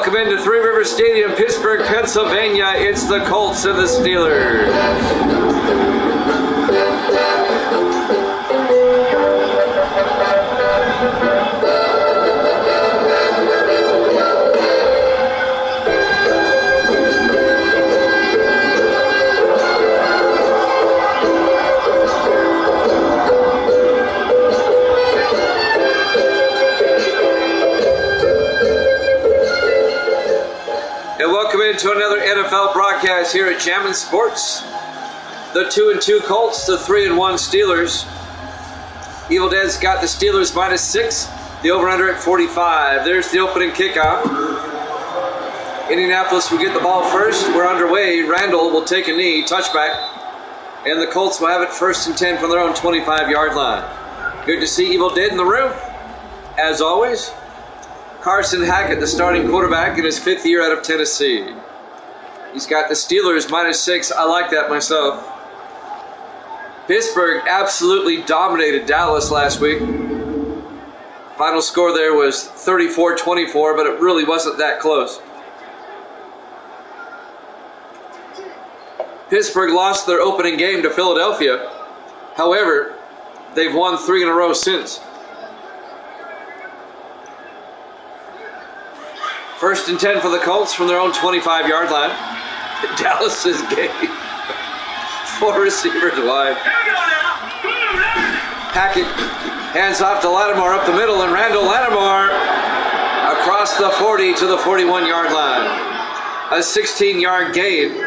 welcome into Three Rivers Stadium, Pittsburgh, Pennsylvania. It's the Colts and the Steelers. To another NFL broadcast here at Jammin' Sports. The 2-2 Colts, the 3-1 Steelers. Evil Dead's got the Steelers -6, the over-under at 45. There's the opening kickoff. Indianapolis will get the ball first. We're underway. Randall will take a knee, touchback, and the Colts will have it 1st and 10 from their own 25-yard line. Good to see Evil Dead in the room, as always. Carson Hackett, the starting quarterback in his 5th year out of Tennessee. He's got the Steelers -6. I like that myself. Pittsburgh absolutely dominated Dallas last week. Final score there was 34-24, but it really wasn't that close. Pittsburgh lost their opening game to Philadelphia. However, they've won 3 in a row since. 1st and 10 for the Colts from their own 25-yard line. Dallas's game. 4 receivers wide. Hackett hands off to Lattimore up the middle, and Randall Lattimore across the 40 to the 41-yard line. A 16-yard gain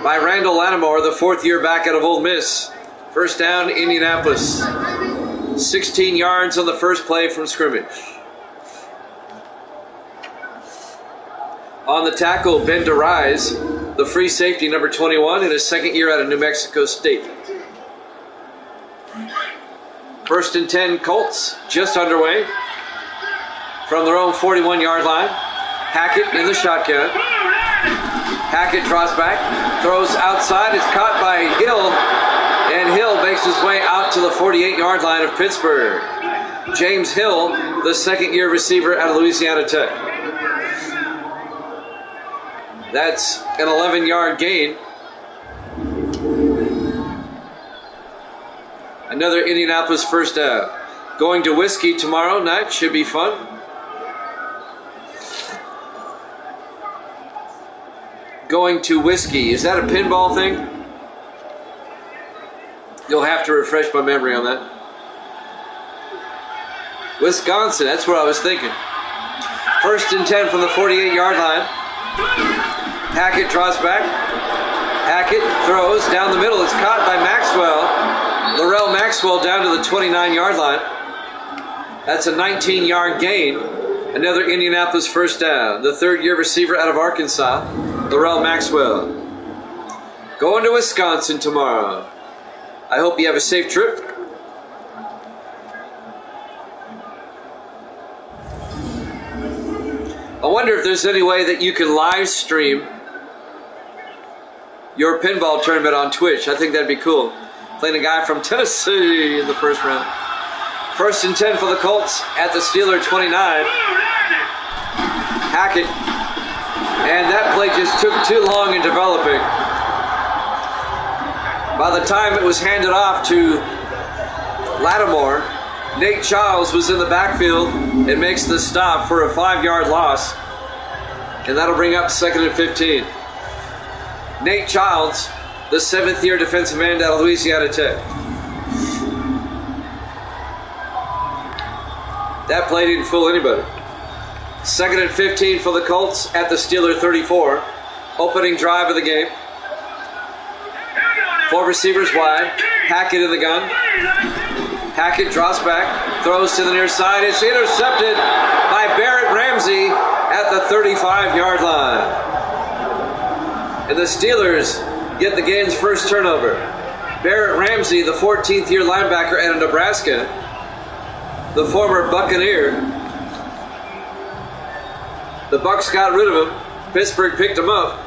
by Randall Lattimore, the 4th year back out of Ole Miss. 1st down, Indianapolis. 16 yards on the first play from scrimmage. On the tackle, Ben DeRise, the free safety, number 21, in his 2nd year out of New Mexico State. 1st and 10 Colts, just underway. From their own 41-yard line. Hackett in the shotgun. Hackett draws back, throws outside, it's caught by Hill, and Hill makes his way out to the 48-yard line of Pittsburgh. James Hill, the 2nd-year receiver out of Louisiana Tech. That's an 11-yard gain. Another Indianapolis 1st down. Going to Whiskey tomorrow night. Should be fun. Going to Whiskey. Is that a pinball thing? You'll have to refresh my memory on that. Wisconsin. That's what I was thinking. 1st and 10 from the 48-yard line. Hackett draws back. Hackett throws down the middle. It's caught by Maxwell. Laurel Maxwell down to the 29-yard line. That's a 19-yard gain. Another Indianapolis 1st down. The 3rd-year receiver out of Arkansas, Laurel Maxwell. Going to Wisconsin tomorrow. I hope you have a safe trip. I wonder if there's any way that you can live stream your pinball tournament on Twitch. I think that'd be cool. Playing a guy from Tennessee in the 1st round. 1st and 10 for the Colts at the Steeler 29. Hackett. And that play just took too long in developing. By the time it was handed off to Lattimore, Nate Childs was in the backfield and makes the stop for a 5-yard loss. And that'll bring up 2nd and 15. Nate Childs, the 7th-year defensive end out of Louisiana Tech. That play didn't fool anybody. 2nd and 15 for the Colts at the Steeler 34. Opening drive of the game. 4 receivers wide. Hackett in the gun. Hackett draws back, throws to the near side. It's intercepted by Barrett Ramsey at the 35-yard line. And the Steelers get the game's first turnover. Barrett Ramsey, the 14th-year linebacker out of Nebraska, the former Buccaneer. The Bucs got rid of him. Pittsburgh picked him up.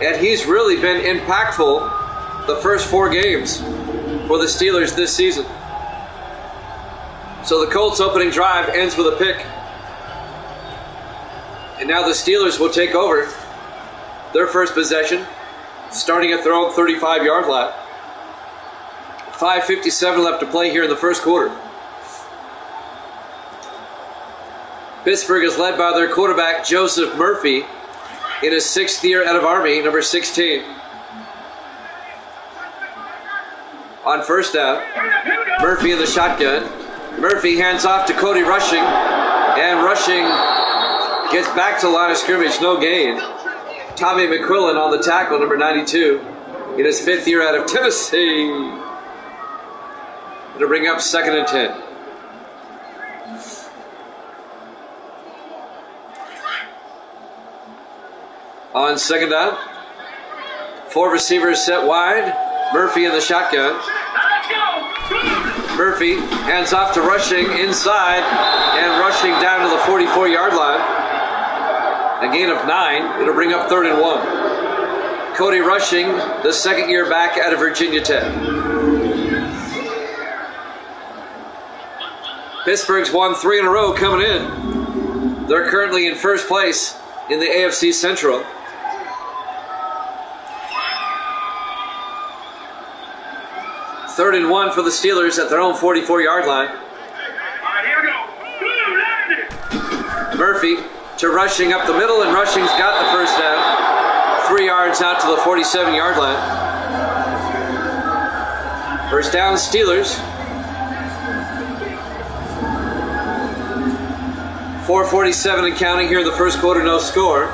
And he's really been impactful the first 4 games for the Steelers this season. So the Colts opening drive ends with a pick. And now the Steelers will take over their first possession, starting at their own 35-yard line. 5:57 left to play here in the first quarter. Pittsburgh is led by their quarterback, Joseph Murphy, in his 6th year out of Army, number 16. On first down, Murphy in the shotgun. Murphy hands off to Cody Rushing, and Rushing gets back to the line of scrimmage, no gain. Tommy McQuillan on the tackle, number 92, in his 5th year out of Tennessee. It'll bring up 2nd and 10. On second down, 4 receivers set wide. Murphy in the shotgun. Murphy hands off to Rushing inside, and Rushing down to the 44-yard line. A gain of 9. It'll bring up 3rd and 1. Cody Rushing, the 2nd year back out of Virginia Tech. Pittsburgh's won 3 in a row coming in. They're currently in first place in the AFC Central. Third and 1 for the Steelers at their own 44-yard line. Murphy to Rushing up the middle, and Rushing's got the first down. 3 yards out to the 47-yard line. First down, Steelers. 4:47 and counting here in the first quarter, no score.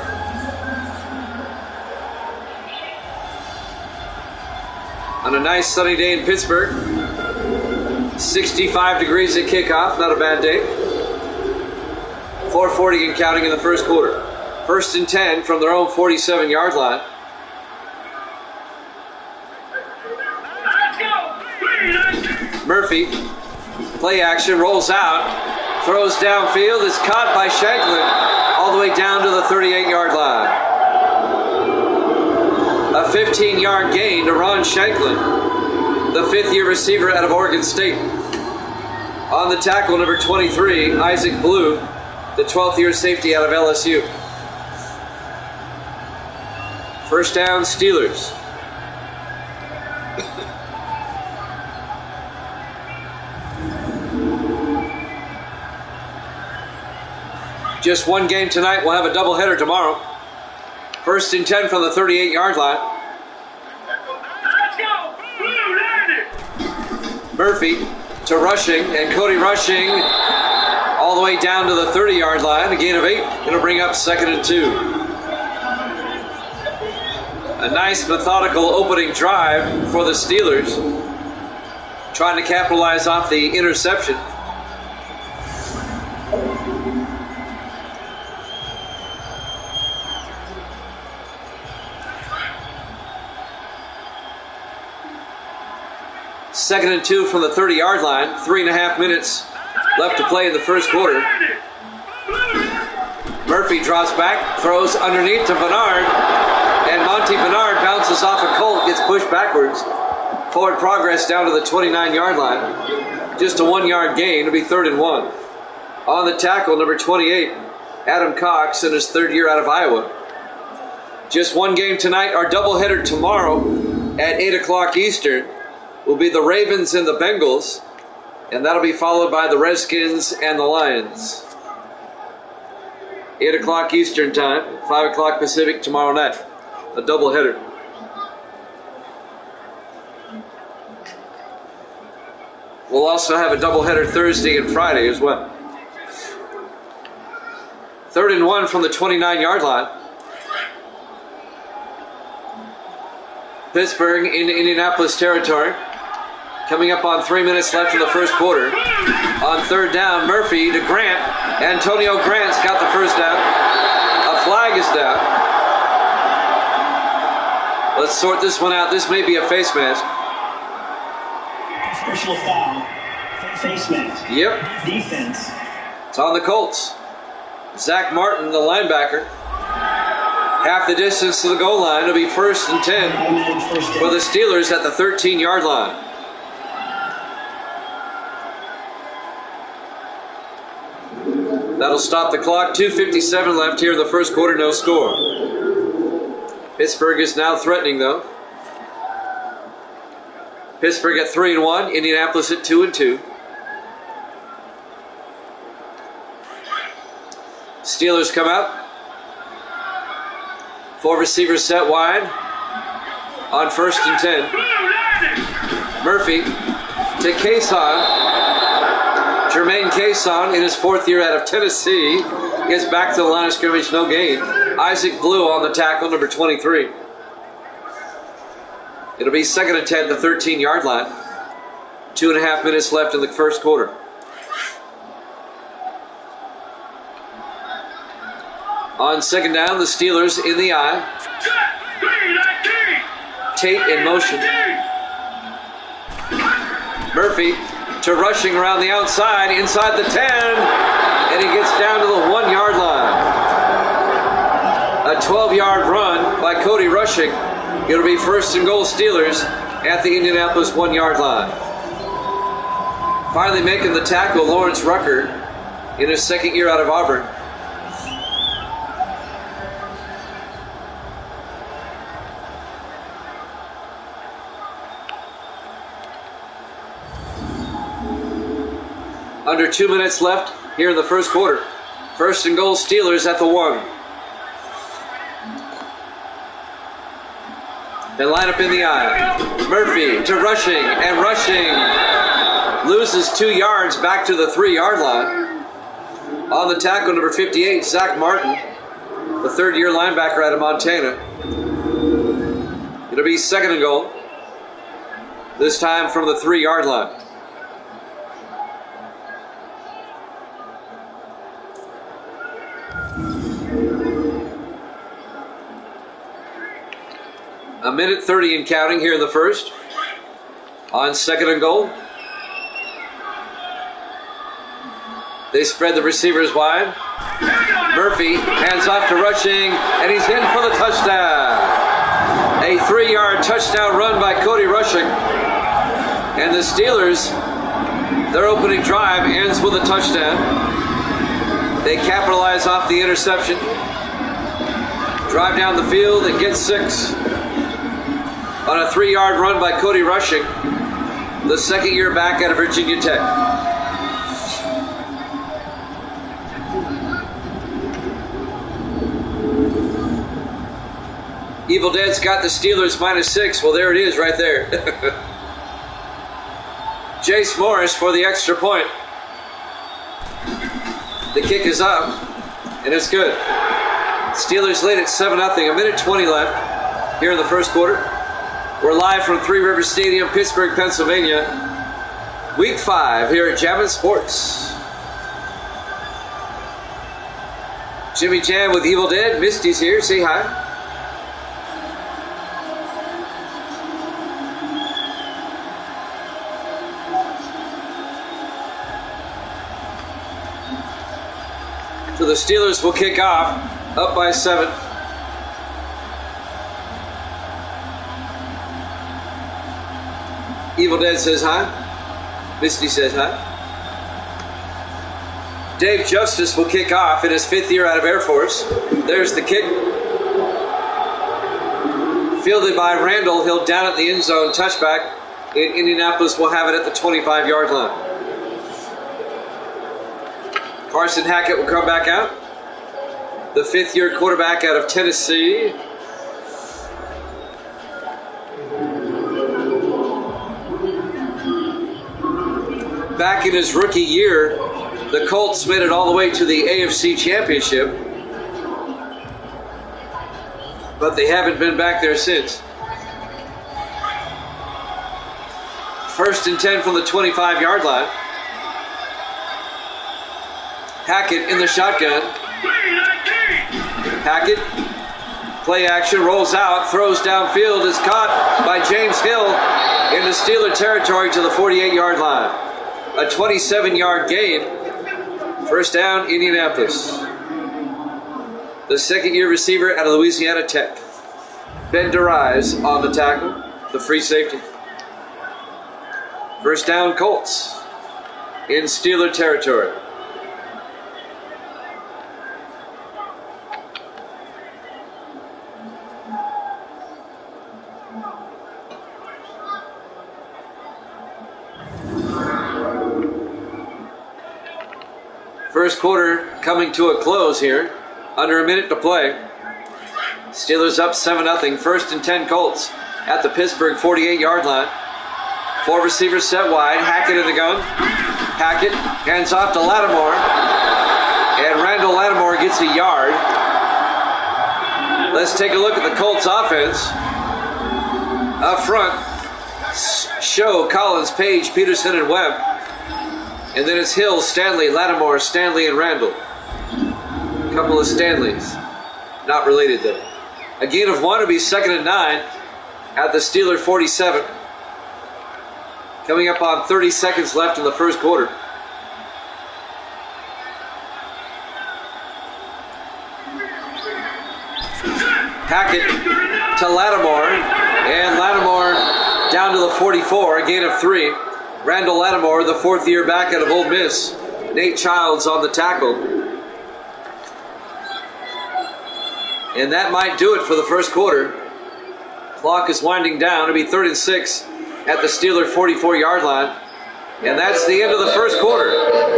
On a nice sunny day in Pittsburgh. 65 degrees at kickoff, not a bad day. 4:40 and counting in the first quarter. 1st and 10 from their own 47-yard line. Murphy, play action, rolls out, throws downfield, is caught by Shanklin all the way down to the 38-yard line. A 15-yard gain to Ron Shanklin, the 5th year receiver out of Oregon State. On the tackle, number 23, Isaac Blue, the 12th year safety out of LSU. First down, Steelers. Just one game tonight. We'll have a doubleheader tomorrow. 1st and 10 from the 38-yard line. Murphy to Rushing, and Cody Rushing all the way down to the 30-yard line. A gain of 8. It'll bring up 2nd and 2. A nice methodical opening drive for the Steelers, trying to capitalize off the interception. Second and 2 from the 30-yard line. 3.5 minutes left to play in the first quarter. Murphy drops back, throws underneath to Bernard, and Monty Bernard bounces off a Colt, gets pushed backwards. Forward progress down to the 29-yard line. Just a 1-yard gain. It'll be 3rd and 1. On the tackle, number 28, Adam Cox, in his 3rd year out of Iowa. Just one game tonight. Our doubleheader tomorrow at 8 o'clock Eastern will be the Ravens and the Bengals, and that'll be followed by the Redskins and the Lions. 8 o'clock Eastern time, 5 o'clock Pacific tomorrow night. A doubleheader. We'll also have a doubleheader Thursday and Friday as well. 3rd and 1 from the 29-yard line. Pittsburgh into Indianapolis territory. Coming up on 3 minutes left in the first quarter. On 3rd down, Murphy to Grant. Antonio Grant's got the first down. A flag is down. Let's sort this one out. This may be a face mask. Personal foul. Face mask. Yep. Defense. It's on the Colts. Zach Martin, the linebacker. Half the distance to the goal line. It'll be 1st and 10 for the Steelers at the 13-yard line. That'll stop the clock. 2:57 left here in the first quarter, no score. Pittsburgh is now threatening, though. Pittsburgh at 3-1, Indianapolis at 2-2. Steelers come out. 4 receivers set wide on 1st and 10. Murphy to Cason. Jermaine Cason in his 4th year out of Tennessee gets back to the line of scrimmage, no gain. Isaac Blue on the tackle, number 23. It'll be 2nd and 10 at the 13-yard line. 2.5 minutes left in the first quarter. On 2nd down, the Steelers in the eye. Tate in motion. Murphy to rushing around the outside, inside the 10, and he gets down to the 1-yard line. A 12-yard run by Cody Rushing. It'll be 1st and goal Steelers at the Indianapolis 1-yard line. Finally making the tackle, Lawrence Rucker in his 2nd year out of Auburn. Under 2 minutes left here in the first quarter. 1st and goal Steelers at the 1. They line up in the eye. Murphy to Rushing, and Rushing loses 2 yards back to the 3-yard line. On the tackle, number 58, Zach Martin, the 3rd-year linebacker out of Montana. It'll be 2nd and goal, this time from the 3-yard line. A minute 30 and counting here in the first. On 2nd and goal. They spread the receivers wide. Murphy hands off to Rushing, and he's in for the touchdown. A 3-yard touchdown run by Cody Rushing. And the Steelers, their opening drive ends with a touchdown. They capitalize off the interception. Drive down the field and get 6. On a 3-yard run by Cody Rushing, the 2nd year back out of Virginia Tech. Evil Dead's got the Steelers -6. Well, there it is right there. Jace Morris for the extra point. The kick is up, and it's good. Steelers lead at 7-0. A minute 20 left here in the first quarter. We're live from Three Rivers Stadium, Pittsburgh, Pennsylvania. Week 5 here at Jammin' Sports. Jimmy Jam with Evil Dead. Misty's here. Say hi. So the Steelers will kick off, up by 7. Evil Dead says hi. Misty says hi. Dave Justice will kick off in his 5th year out of Air Force. There's the kick. Fielded by Randall. He'll down at the end zone. Touchback. Indianapolis will have it at the 25-yard line. Carson Hackett will come back out. The 5th-year quarterback out of Tennessee. Back in his rookie year, the Colts made it all the way to the AFC Championship, but they haven't been back there since. 1st and 10 from the 25-yard line. Hackett in the shotgun. Hackett, play action, rolls out, throws downfield, is caught by James Hill into Steeler territory to the 48-yard line. A 27-yard gain. 1st down, Indianapolis. The 2nd-year receiver out of Louisiana Tech. Ben DeRise on the tackle, the free safety. 1st down, Colts in Steeler territory. First quarter coming to a close here. Under a minute to play. Steelers up 7-0. First and 10 Colts at the Pittsburgh 48-yard line. 4 receivers set wide. Hackett in the gun. Hackett hands off to Lattimore. And Randall Lattimore gets a yard. Let's take a look at the Colts offense. Up front, Show, Collins, Page, Peterson, and Webb. And then it's Hill, Stanley, Lattimore, Stanley, and Randall. A couple of Stanleys. Not related though. A gain of 1 will be 2nd and 9 at the Steeler 47. Coming up on 30 seconds left in the first quarter. Hackett to Lattimore, and Lattimore down to the 44, a gain of 3. Randall Lattimore, the 4th-year back out of Ole Miss. Nate Childs on the tackle. And that might do it for the first quarter. Clock is winding down. It'll be 3rd and 6 at the Steeler 44-yard line. And that's the end of the first quarter.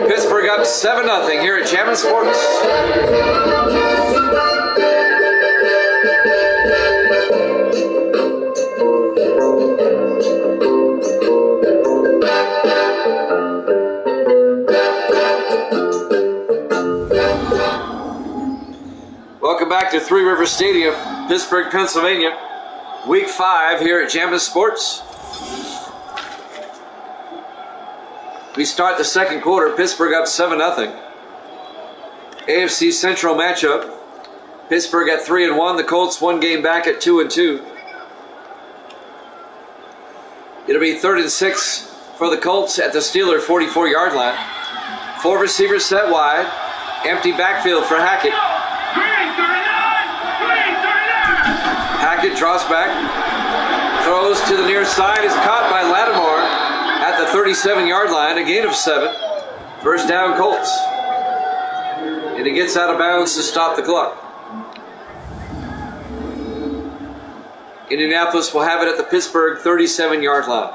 Pittsburgh up 7-0 here at Jammin' Sports. Welcome back to Three Rivers Stadium, Pittsburgh, Pennsylvania. Week 5 here at Jammin' Sports. We start the second quarter, Pittsburgh up 7-0. AFC Central matchup. Pittsburgh at 3-1, the Colts 1 game back at 2-2. It'll be 3rd and 6 for the Colts at the Steeler 44-yard line. 4 receivers set wide. Empty backfield for Hackett. Hackett draws back. Throws to the near side. Is caught by Lattimore at the 37-yard line. A gain of 7. First down Colts. And he gets out of bounds to stop the clock. Indianapolis will have it at the Pittsburgh 37-yard line.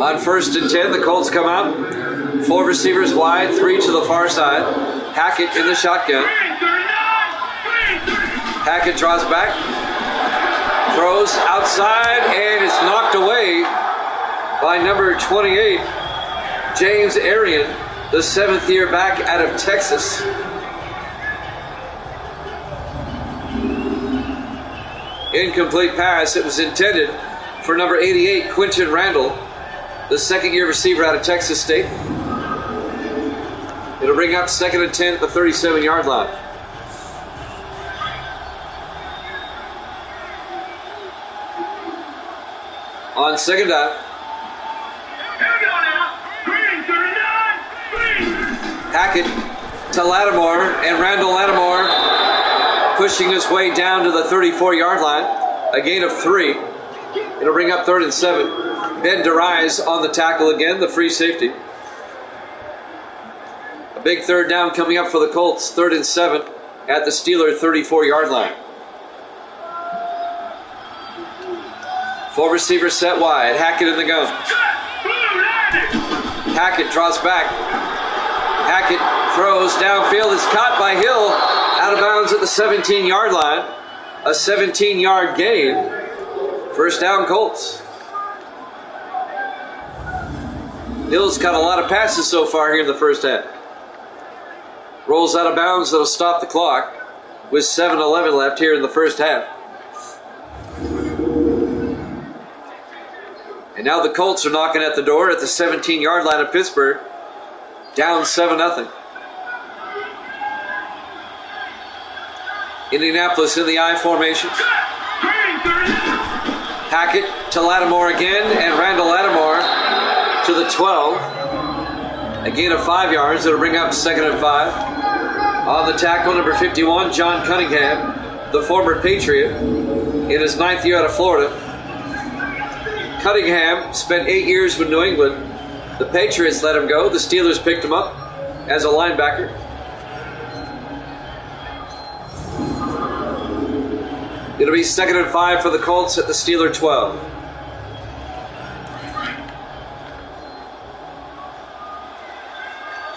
On 1st and 10, the Colts come out. 4 receivers wide, 3 to the far side. Hackett in the shotgun. Hackett draws back. Throws outside and it's knocked away by number 28, James Arian, the 7th-year back out of Texas. Incomplete pass. It was intended for number 88, Quinton Randall, the 2nd-year receiver out of Texas State. It'll bring up 2nd and 10 at the 37-yard line. On 2nd down, Hackett to Lattimore, and Randall Lattimore pushing his way down to the 34-yard line. A gain of 3. It'll bring up 3rd and 7. Ben DeRise on the tackle again, the free safety. A big 3rd down coming up for the Colts, 3rd and 7 at the Steeler 34-yard line. 4 receivers set wide. Hackett in the gun. Hackett draws back. Hackett throws downfield. Is caught by Hill. Out of bounds at the 17-yard line. A 17-yard gain. First down Colts. Hill's caught a lot of passes so far here in the first half. Rolls out of bounds. That'll stop the clock with 7:11 left here in the first half. And now the Colts are knocking at the door at the 17-yard line of Pittsburgh. Down 7-0. Indianapolis in the I formation. Hackett to Lattimore again, and Randall Lattimore to the 12. A gain of 5 yards. It'll bring up 2nd and 5. On the tackle, number 51, John Cunningham, the former Patriot, in his 9th year out of Florida. Cunningham spent 8 years with New England. The Patriots let him go. The Steelers picked him up as a linebacker. It'll be 2nd and 5 for the Colts at the Steeler 12.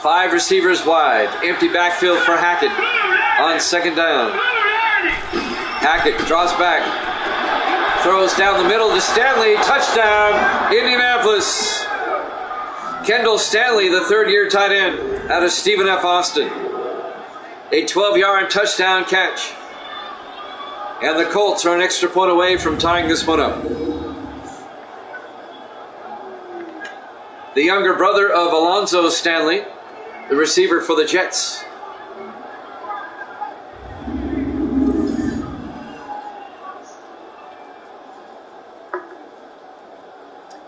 Five receivers wide. Empty backfield for Hackett on 2nd down. Hackett draws back. Throws down the middle to Stanley. Touchdown, Indianapolis. Kendall Stanley, the third-year tight end out of Stephen F. Austin. A 12-yard touchdown catch. And the Colts are an extra point away from tying this one up. The younger brother of Alonzo Stanley, the receiver for the Jets.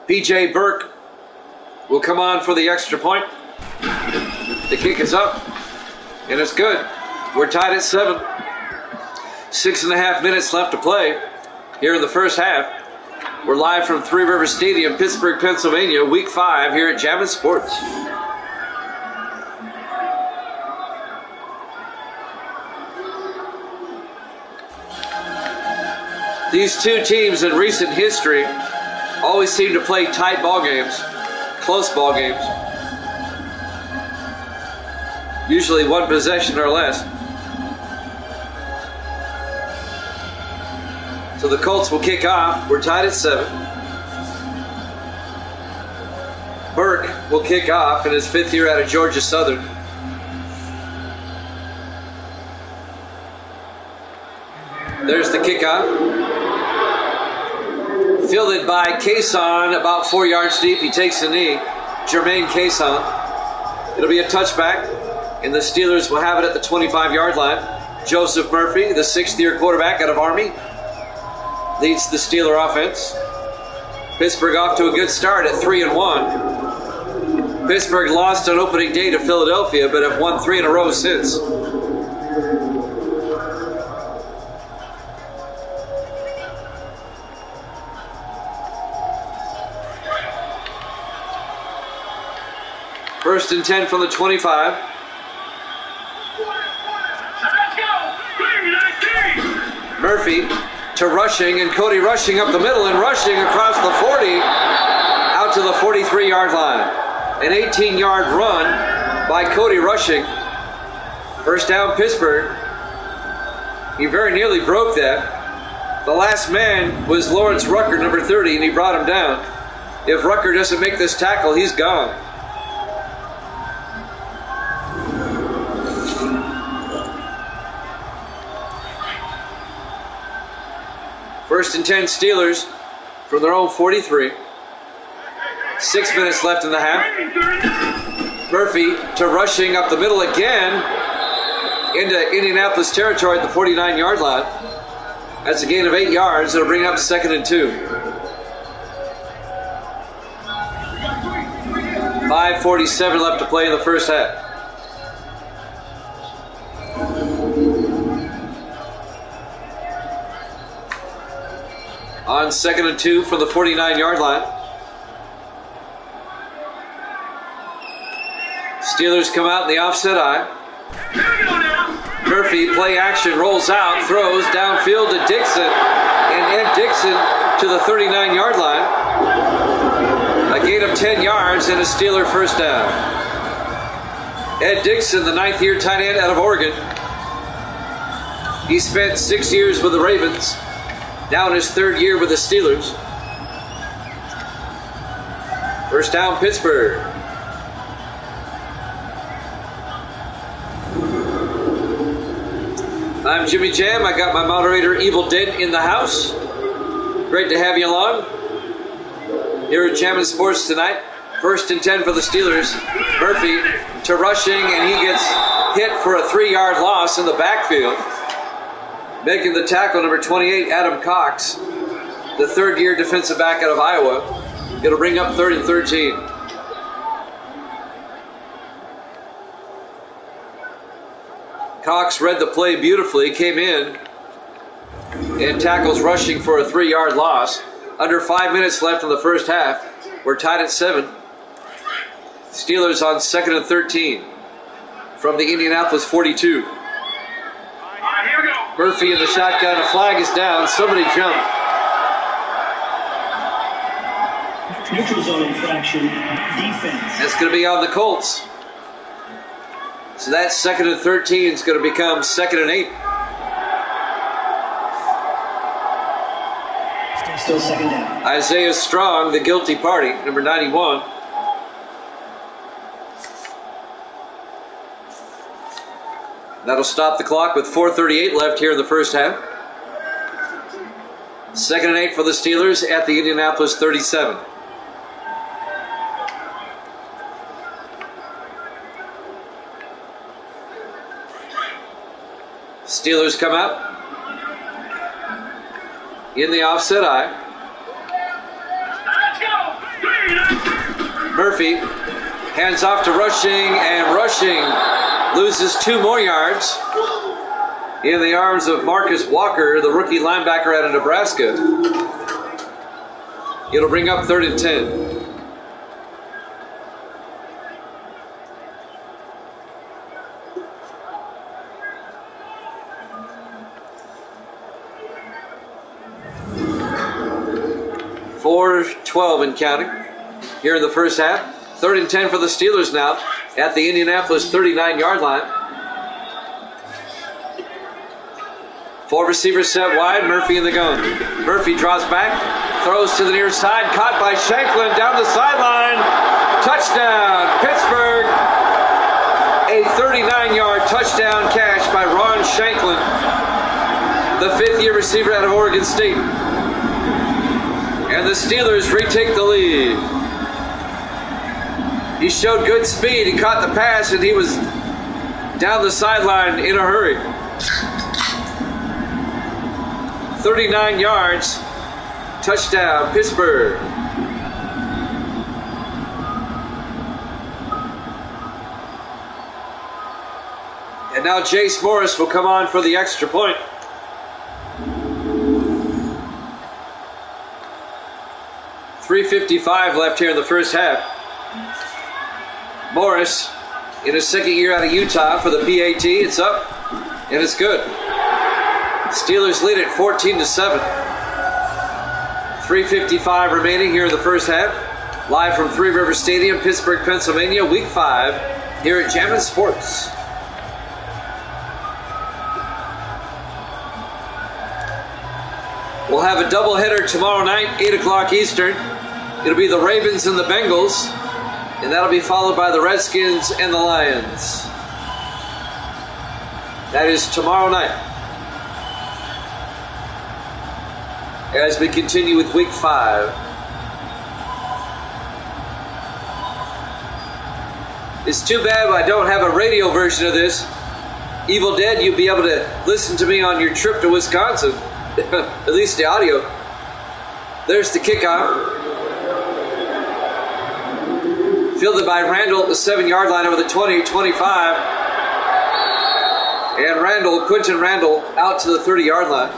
PJ Burke will come on for the extra point. The kick is up, and it's good. We're tied at 7. 6.5 minutes left to play here in the first half. We're live from Three Rivers Stadium, Pittsburgh, Pennsylvania, Week 5 here at Jammin' Sports. These two teams in recent history always seem to play tight ball games, close ball games. Usually one possession or less. So the Colts will kick off. We're tied at 7. Burke will kick off in his 5th year out of Georgia Southern. There's the kickoff. Fielded by Cason, about 4 yards deep. He takes a knee. Jermaine Cason. It'll be a touchback, and the Steelers will have it at the 25-yard line. Joseph Murphy, the 6th-year quarterback out of Army, leads the Steeler offense. Pittsburgh off to a good start at 3-1. Pittsburgh lost on opening day to Philadelphia, but have won 3 in a row since. First and 10 from the 25. Murphy to Rushing, and Cody Rushing up the middle, and Rushing across the 40 out to the 43-yard line. An 18-yard run by Cody Rushing. First down, Pittsburgh. He very nearly broke that. The last man was Lawrence Rucker, number 30, and he brought him down. If Rucker doesn't make this tackle, he's gone. First and 10 Steelers from their own 43. 6 minutes left in the half. Murphy to Rushing up the middle again into Indianapolis territory at the 49-yard line. That's a gain of 8 yards. It'll bring up 2nd and 2. 5:47 left to play in the first half. On 2nd and 2 from the 49-yard line. Steelers come out in the offset eye. Murphy, play action, rolls out, throws downfield to Dixon. And Ed Dixon to the 39-yard line. A gain of 10 yards and a Steeler first down. Ed Dixon, the 9th-year tight end out of Oregon. He spent 6 years with the Ravens. Now in his 3rd year with the Steelers. First down, Pittsburgh. I'm Jimmy Jam. I got my moderator Evil Dead in the house. Great to have you along. Here at Jammin' Sports tonight. First and 10 for the Steelers. Murphy to Rushing, and he gets hit for a 3-yard loss in the backfield. Making the tackle, number 28, Adam Cox, the 3rd-year defensive back out of Iowa. It'll bring up 3rd and 13. Cox read the play beautifully, came in, and tackles Rushing for a 3-yard loss. Under 5 minutes left in the first half. We're tied at 7. Steelers on 2nd and 13 from the Indianapolis 42. All right, here we go. Murphy in the shotgun. A flag is down. Somebody jumped. Neutral zone infraction. Defense. That's going to be on the Colts. So that 2nd and 13 is going to become 2nd and 8. Still 2nd down. Isaiah Strong, the guilty party, number 91. That'll stop the clock with 4:38 left here in the first half. 2nd and 8 for the Steelers at the Indianapolis 37. Steelers come out in the offset eye. Murphy hands off to Rushing, and Rushing loses 2 more yards in the arms of Marcus Walker, the rookie linebacker out of Nebraska. It'll bring up 3rd and 10. .4:12 and counting here in the first half. 3rd and 10 for the Steelers now at the Indianapolis 39-yard line. 4 receivers set wide. Murphy in the gun. Murphy draws back, throws to the near side, caught by Shanklin down the sideline. Touchdown, Pittsburgh. A 39-yard touchdown catch by Ron Shanklin, the 5th-year receiver out of Oregon State. And the Steelers retake the lead. He showed good speed. He caught the pass, and he was down the sideline in a hurry. 39 yards. Touchdown, Pittsburgh. And now Jace Morris will come on for the extra point. .355 left here in the first half. Morris, in his 2nd year out of Utah for the PAT, it's up, and it's good. Steelers lead it 14-7. 3:55 remaining here in the first half. Live from Three River Stadium, Pittsburgh, Pennsylvania, Week 5 here at Jammin' Sports. We'll have a doubleheader tomorrow night, 8 o'clock Eastern. It'll be the Ravens and the Bengals, and that'll be followed by the Redskins and the Lions. That is tomorrow night, as we continue with Week 5. It's too bad I don't have a radio version of this. Evil Dead, you'll be able to listen to me on your trip to Wisconsin. At least the audio. There's the kickoff. Fielded by Randall at the 7-yard line over the 20-25. And Quentin Randall out to the 30-yard line.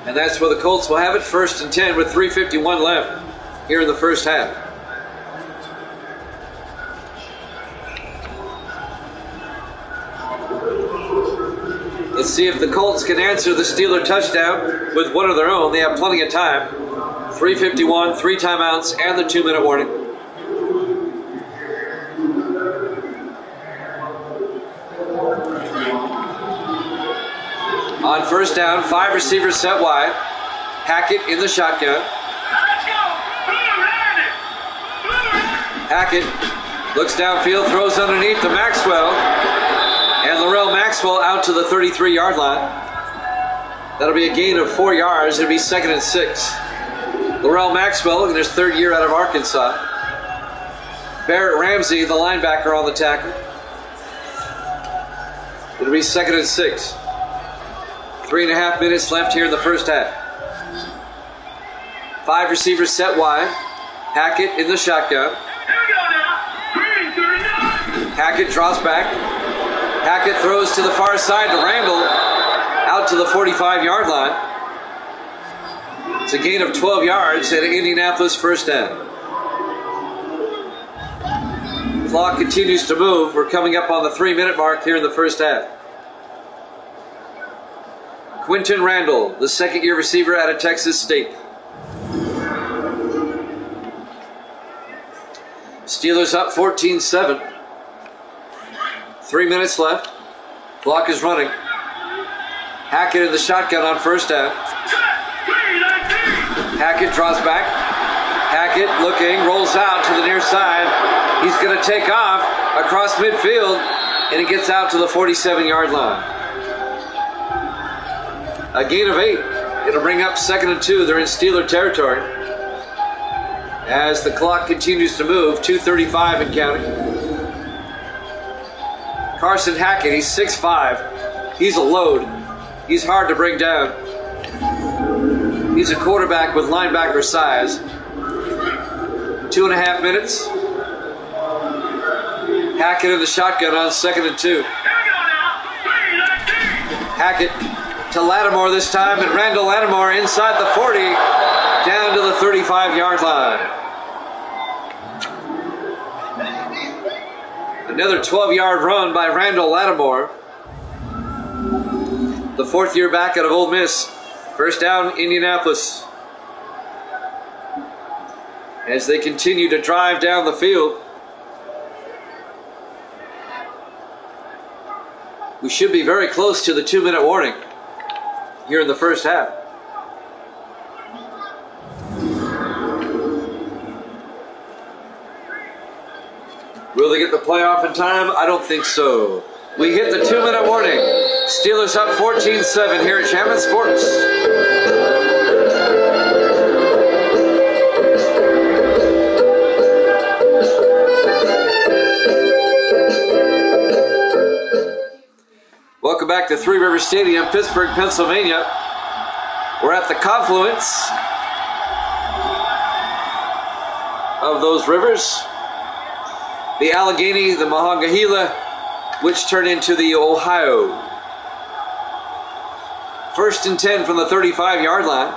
And that's where the Colts will have it. 1st and 10 with 3:51 left here in the first half. Let's see if the Colts can answer the Steeler touchdown with one of their own. They have plenty of time. 3:51, 3 timeouts, and the 2-minute warning. On 1st down, 5 receivers set wide. Hackett in the shotgun. Hackett looks downfield, throws underneath to Maxwell. And Laurel Maxwell out to the 33-yard line. That'll be a gain of 4 yards. It'll be 2nd and 6. Laurel Maxwell in his 3rd year out of Arkansas. Barrett Ramsey, the linebacker, on the tackle. It'll be 2nd and 6. 3.5 minutes left here in the first half. 5 receivers set wide. Hackett in the shotgun. Hackett draws back. Hackett throws to the far side to Randall, out to the 45-yard line. It's a gain of 12 yards at Indianapolis 1st down. Clock continues to move. We're coming up on the 3-minute mark here in the first half. Quinton Randall, the second-year receiver out of Texas State. Steelers up 14-7. 3 minutes left. Clock is running. Hackett in the shotgun on first down. Hackett draws back. Hackett looking, rolls out to the near side. He's going to take off across midfield, and he gets out to the 47-yard line. A gain of 8. It'll bring up 2nd and 2. They're in Steeler territory. As the clock continues to move, 2:35 and counting. Carson Hackett, he's 6'5". He's a load. He's hard to bring down. He's a quarterback with linebacker size. 2.5 minutes. Hackett in the shotgun on 2nd and 2. Hackett to Lattimore this time, and Randall Lattimore inside the 40, down to the 35-yard line. Another 12-yard run by Randall Lattimore, the 4th-year back out of Ole Miss. First down, Indianapolis. As they continue to drive down the field. We should be very close to the 2-minute warning here in the first half. Will they get the playoff in time? I don't think so. We hit the 2-minute warning. Steelers up 14-7 here at Chapman Sports. Welcome back to Three Rivers Stadium, Pittsburgh, Pennsylvania. We're at the confluence of those rivers. The Allegheny, the Monongahela, which turn into the Ohio. 1st and 10 from the 35-yard line.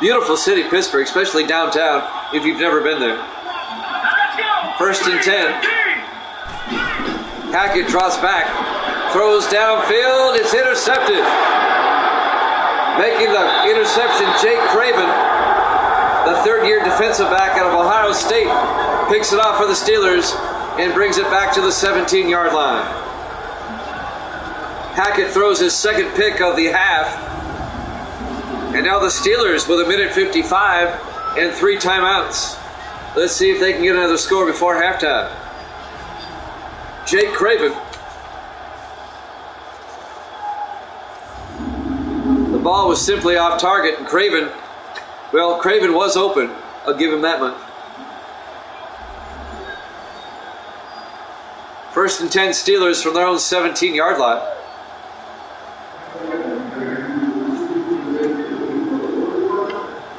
Beautiful city, Pittsburgh, especially downtown, if you've never been there. 1st and 10. Hackett draws back, throws downfield, it's intercepted. Making the interception, Jake Craven, the 3rd-year defensive back out of Ohio State, picks it off for the Steelers and brings it back to the 17-yard line. Hackett throws his 2nd pick of the half. And now the Steelers with 1:55 and 3 timeouts. Let's see if they can get another score before halftime. Jake Craven. The ball was simply off target, and Craven was open. I'll give him that much. 1st and 10 Steelers from their own 17-yard line.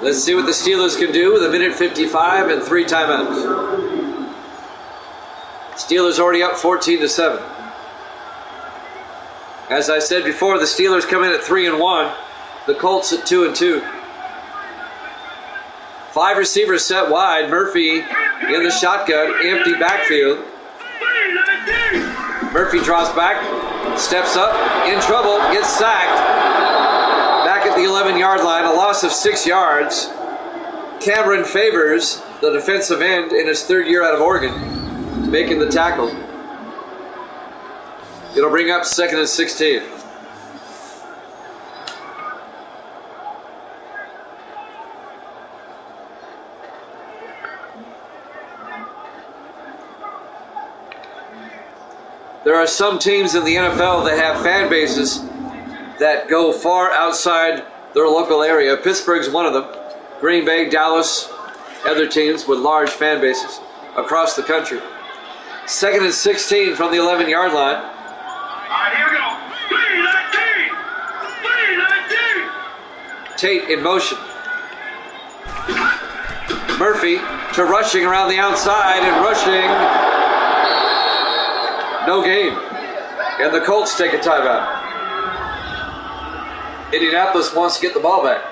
Let's see what the Steelers can do with 1:55 and 3 timeouts. Steelers already up 14-7. As I said before, the Steelers come in at 3-1. The Colts at 2-2. 5 receivers set wide. Murphy in the shotgun, empty backfield. Murphy draws back, steps up, in trouble, gets sacked. Back at the 11-yard line, a loss of 6 yards. Cameron Favors, the defensive end in his 3rd year out of Oregon, making the tackle. It'll bring up 2nd and 16. There are some teams in the NFL that have fan bases that go far outside their local area. Pittsburgh's one of them. Green Bay, Dallas, other teams with large fan bases across the country. 2nd and 16 from the 11-yard line. All right, here we go. 3-19. Tate in motion. Murphy to rushing around the outside and rushing. No gain. And the Colts take a timeout. Indianapolis wants to get the ball back.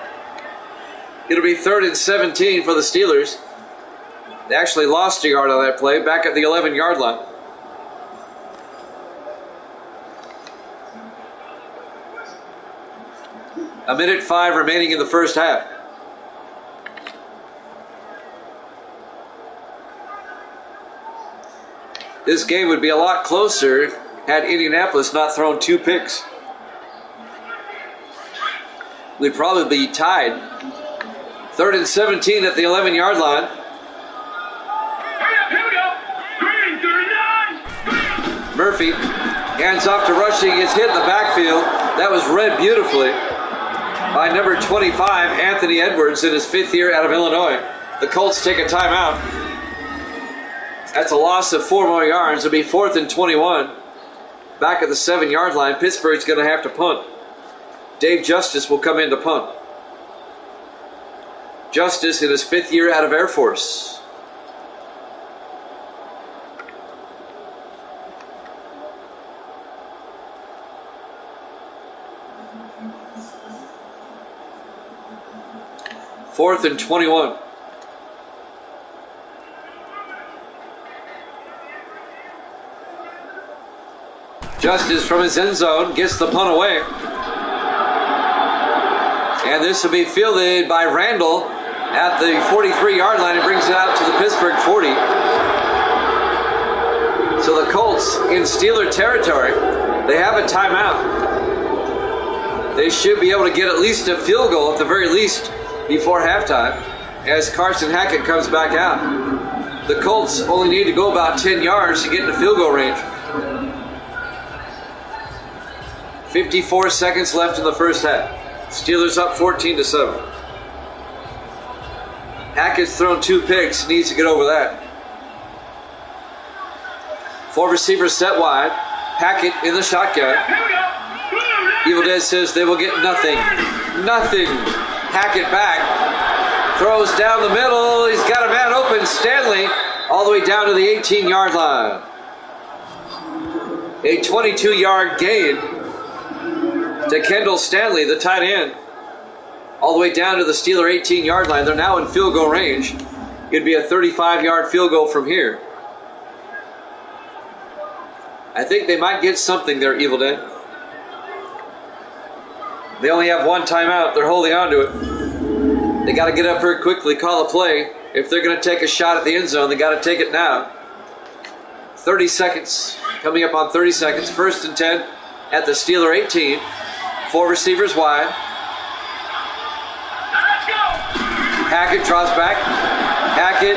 It'll be 3rd and 17 for the Steelers. They actually lost a yard on that play, back at the 11-yard line. A minute 5 remaining in the first half. This game would be a lot closer had Indianapolis not thrown 2 picks. We'd probably be tied. 3rd and 17 at the 11-yard line. Here we go. Green 39. Murphy hands off to Rushing. It's hit in the backfield. That was read beautifully by number 25, Anthony Edwards, in his 5th year out of Illinois. The Colts take a timeout. That's a loss of 4 more yards. It'll be 4th and 21. Back at the 7-yard line. Pittsburgh's going to have to punt. Dave Justice will come in to punt. Justice in his 5th year out of Air Force. Fourth and 21. Justice from his end zone gets the punt away. And this will be fielded by Randall at the 43-yard line and brings it out to the Pittsburgh 40. So the Colts in Steeler territory, they have a timeout. They should be able to get at least a field goal at the very least before halftime as Carson Hackett comes back out. The Colts only need to go about 10 yards to get into field goal range. 54 seconds left in the first half. Steelers up 14-7. Hackett's thrown 2 picks, needs to get over that. 4 receivers set wide. Hackett in the shotgun. Evil Dead says they will get nothing. Nothing. Hackett back. Throws down the middle. He's got a man open. Stanley all the way down to the 18-yard line. A 22-yard gain to Kendall Stanley, the tight end, all the way down to the Steeler 18-yard line. They're now in field goal range. It'd be a 35-yard field goal from here. I think they might get something there, Evil Dead. They only have 1 timeout. They're holding on to it. They got to get up here quickly, call a play. If they're going to take a shot at the end zone, they got to take it now. 30 seconds. Coming up on 30 seconds. 1st and 10 at the Steeler 18. 4 receivers wide. Hackett draws back. Hackett,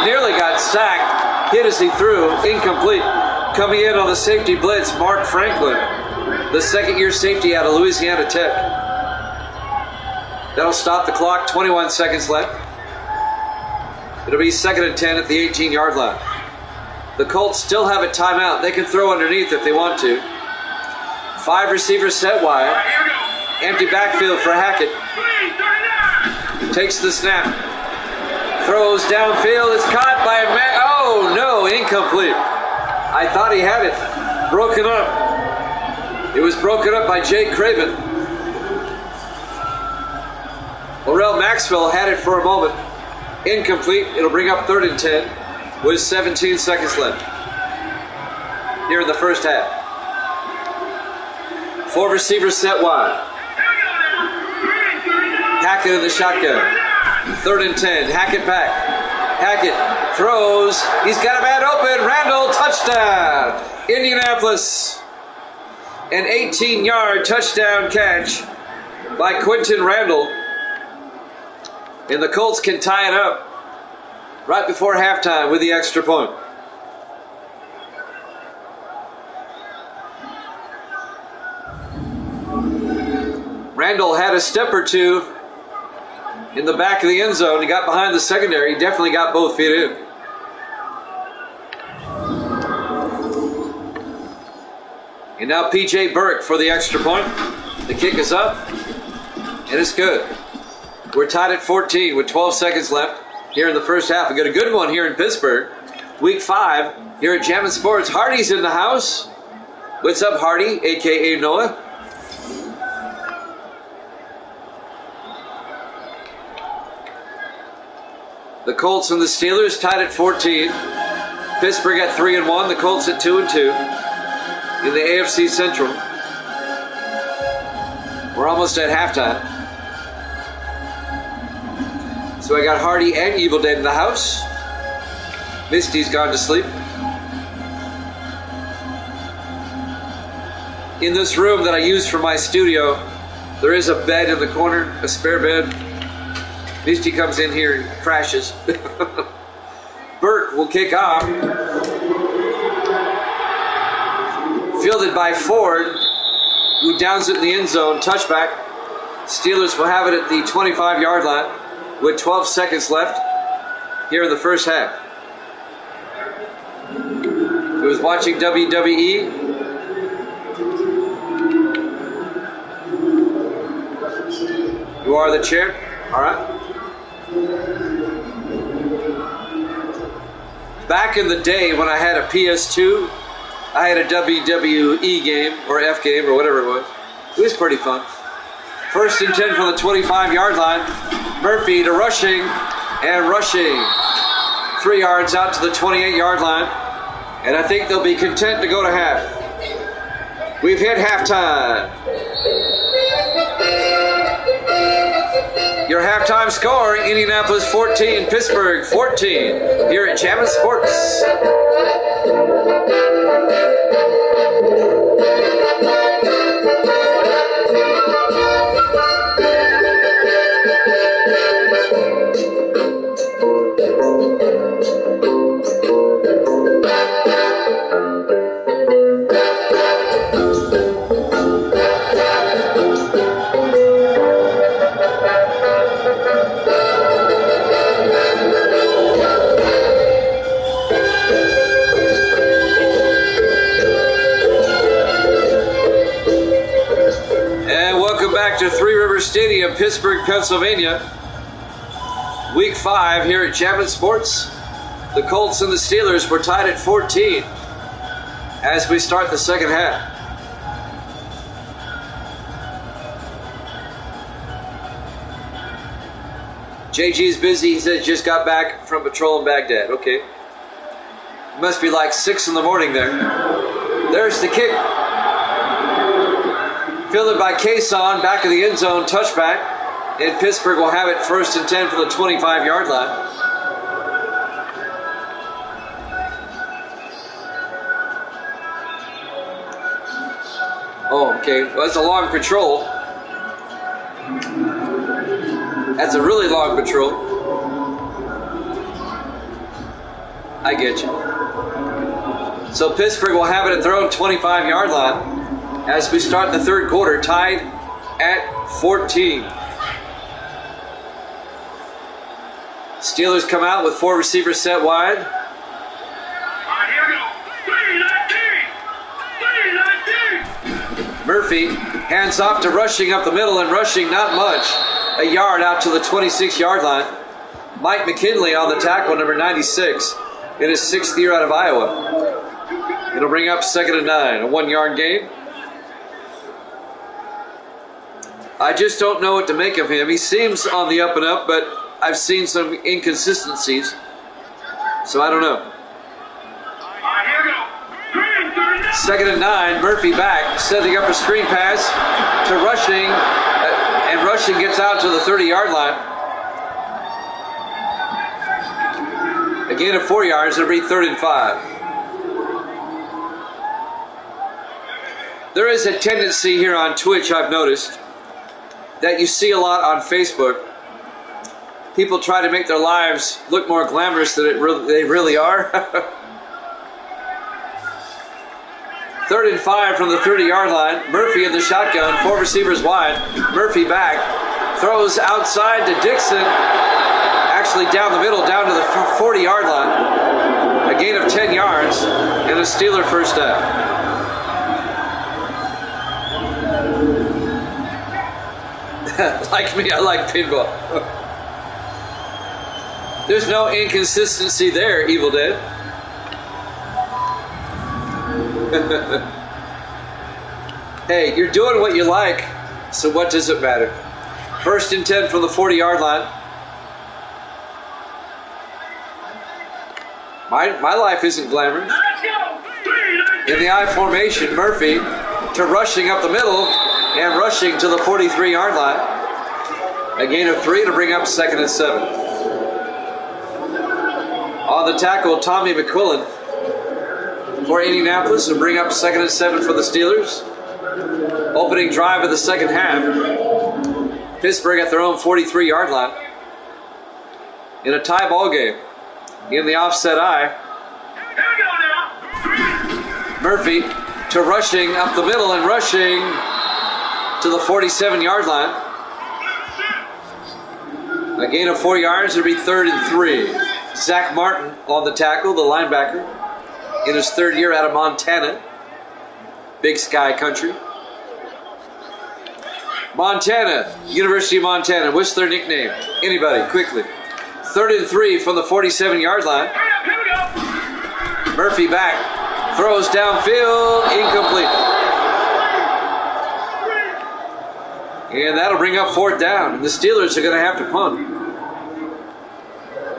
nearly got sacked. Hit as he threw. Incomplete. Coming in on the safety blitz, Mark Franklin, the 2nd-year safety out of Louisiana Tech. That'll stop the clock. 21 seconds left. It'll be 2nd and 10 at the 18-yard line. The Colts still have a timeout. They can throw underneath if they want to. 5 receivers set wide. Empty backfield for Hackett. Takes the snap. Throws downfield. It's caught by a man. Oh, no, incomplete. I thought he had it. Broken up. It was broken up by Jake Craven. Laurel Maxwell had it for a moment. Incomplete. It'll bring up 3rd and 10 with 17 seconds left here in the first half. 4 receivers set wide. Hackett in the shotgun. 3rd and 10. Hackett back. Hackett throws. He's got a man open. Randall, touchdown. Indianapolis. An 18-yard touchdown catch by Quentin Randall. And the Colts can tie it up right before halftime with the extra point. Randall had a step or two in the back of the end zone. He got behind the secondary. He definitely got both feet in. And now P.J. Burke for the extra point. The kick is up, and it's good. We're tied at 14 with 12 seconds left here in the first half. We got a good one here in Pittsburgh. Week 5 here at Jammin' Sports. Hardy's in the house. What's up, Hardy, a.k.a. Noah? Colts and the Steelers tied at 14. Pittsburgh at 3-1. The Colts at 2-2 in the AFC Central. We're almost at halftime. So I got Hardy and Evil Dead in the house. Misty's gone to sleep. In this room that I use for my studio, there is a bed in the corner, a spare bed. Misty comes in here and crashes. Burke will kick off. Fielded by Ford, who downs it in the end zone. Touchback. Steelers will have it at the 25-yard line with 12 seconds left here in the first half. Who was watching WWE? You are the champ. All right. Back in the day when I had a PS2, I had a WWE game or F game or whatever it was. It was pretty fun. First and 10 from the 25-yard line. Murphy to rushing and rushing. 3 yards out to the 28-yard line. And I think they'll be content to go to half. We've hit halftime. Your halftime score, Indianapolis 14, Pittsburgh 14, here at Chapman Sports. To Three River Stadium, Pittsburgh, Pennsylvania. Week 5 here at Chapman Sports. The Colts and the Steelers were tied at 14 as we start the second half. JG's busy. He said just got back from patrol in Baghdad. Okay. It must be like 6 in the morning there. There's the kick. Fielded by Kason, back of the end zone, touchback. And Pittsburgh will have it first and 10 from the 25-yard line. Oh, okay. Well, that's a long patrol. That's a really long patrol. I get you. So Pittsburgh will have it at their own 25-yard line as we start the third quarter, tied at 14. Steelers come out with 4 receivers set wide. Here we go. 3-19. Murphy hands off to Rushing up the middle, and Rushing not much. A yard out to the 26-yard line. Mike McKinley on the tackle, number 96, in his 6th year out of Iowa. It'll bring up 2nd and 9, a 1-yard gain. I just don't know what to make of him. He seems on the up and up, but I've seen some inconsistencies. So I don't know. Here we go. 2nd and 9, Murphy back, setting up a screen pass to Rushing, and Rushing gets out to the 30-yard line. A gain of 4 yards, it'll be 3rd and 5. There is a tendency here on Twitch, I've noticed, that you see a lot on Facebook. People try to make their lives look more glamorous than they really are. 3rd and 5 from the 30-yard line. Murphy in the shotgun, 4 receivers wide. Murphy back, throws outside to Dixon. Actually down the middle, down to the 40-yard line. A gain of 10 yards and a Steeler first down. Like me, I like pinball. There's no inconsistency there, Evil Dead. Hey, you're doing what you like, so what does it matter? 1st and 10 from the 40-yard line. My life isn't glamorous. Let's go. 3, In the I formation, Murphy to rushing up the middle and rushing to the 43-yard line. A gain of 3 to bring up 2nd and 7. On the tackle, Tommy McQuillan for Indianapolis to bring up 2nd and 7 for the Steelers. Opening drive of the second half. Pittsburgh at their own 43-yard line. In a tie ball game. In the offset I. Here we go now. Murphy to rushing up the middle and rushing to the 47-yard line. A gain of 4 yards. It'll be 3rd and 3. Zach Martin on the tackle, the linebacker, in his 3rd year out of Montana. Big Sky country. Montana, University of Montana. What's their nickname? Anybody, quickly. 3rd and 3 from the 47-yard line. Here we go. Murphy back. Throws downfield. Incomplete. And that'll bring up 4th down. The Steelers are going to have to punt.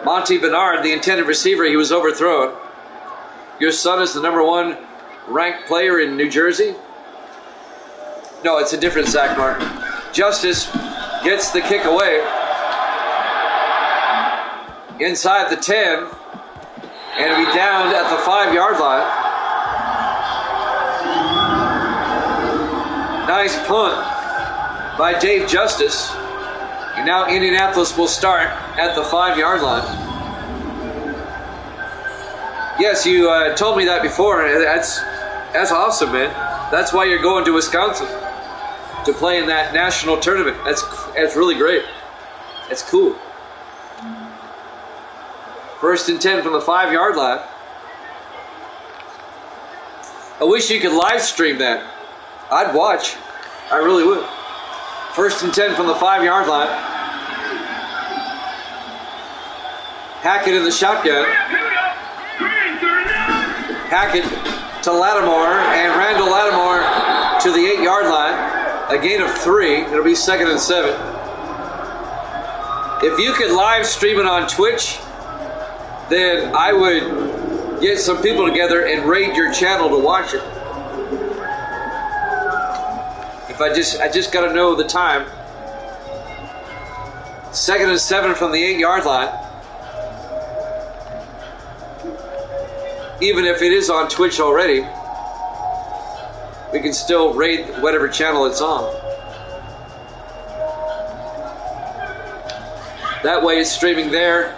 Monty Bernard, the intended receiver, he was overthrown. Your son is the number 1 ranked player in New Jersey? No, it's a different Zach Martin. Justice gets the kick away. Inside the 10. And it'll be down at the 5-yard line. Nice punt by Dave Justice. And now Indianapolis will start at the 5-yard line. Yes, you told me that before. That's awesome, man. That's why you're going to Wisconsin to play in that national tournament. That's really great. That's cool. 1st and 10 from the 5-yard line. I wish you could live stream that. I'd watch. I really would. 1st and 10 from the 5-yard line. Hackett in the shotgun. Here we go. 3, 39. Hackett to Lattimore, and Randall Lattimore to the 8-yard line. A gain of 3. It'll be 2nd and 7. If you could live stream it on Twitch, then I would get some people together and raid your channel to watch it. If I just got to know the time. 2nd and 7 from the 8-yard line. Even if it is on Twitch already, we can still raid whatever channel it's on. That way it's streaming there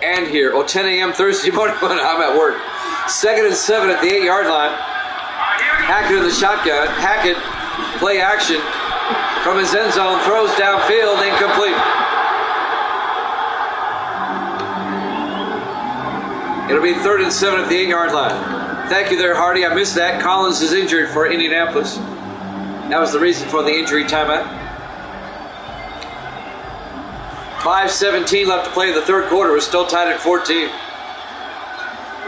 and here. 10 a.m. Thursday morning when I'm at work. 2nd and 7 at the 8-yard line. Hackett in the shotgun. Hackett, play action from his end zone, throws downfield, incomplete. It'll be 3rd and 7 at the 8-yard line. Thank you there, Hardy. I missed that. Collins is injured for Indianapolis. That was the reason for the injury timeout. 5:17 left to play in the 3rd quarter. We're still tied at 14.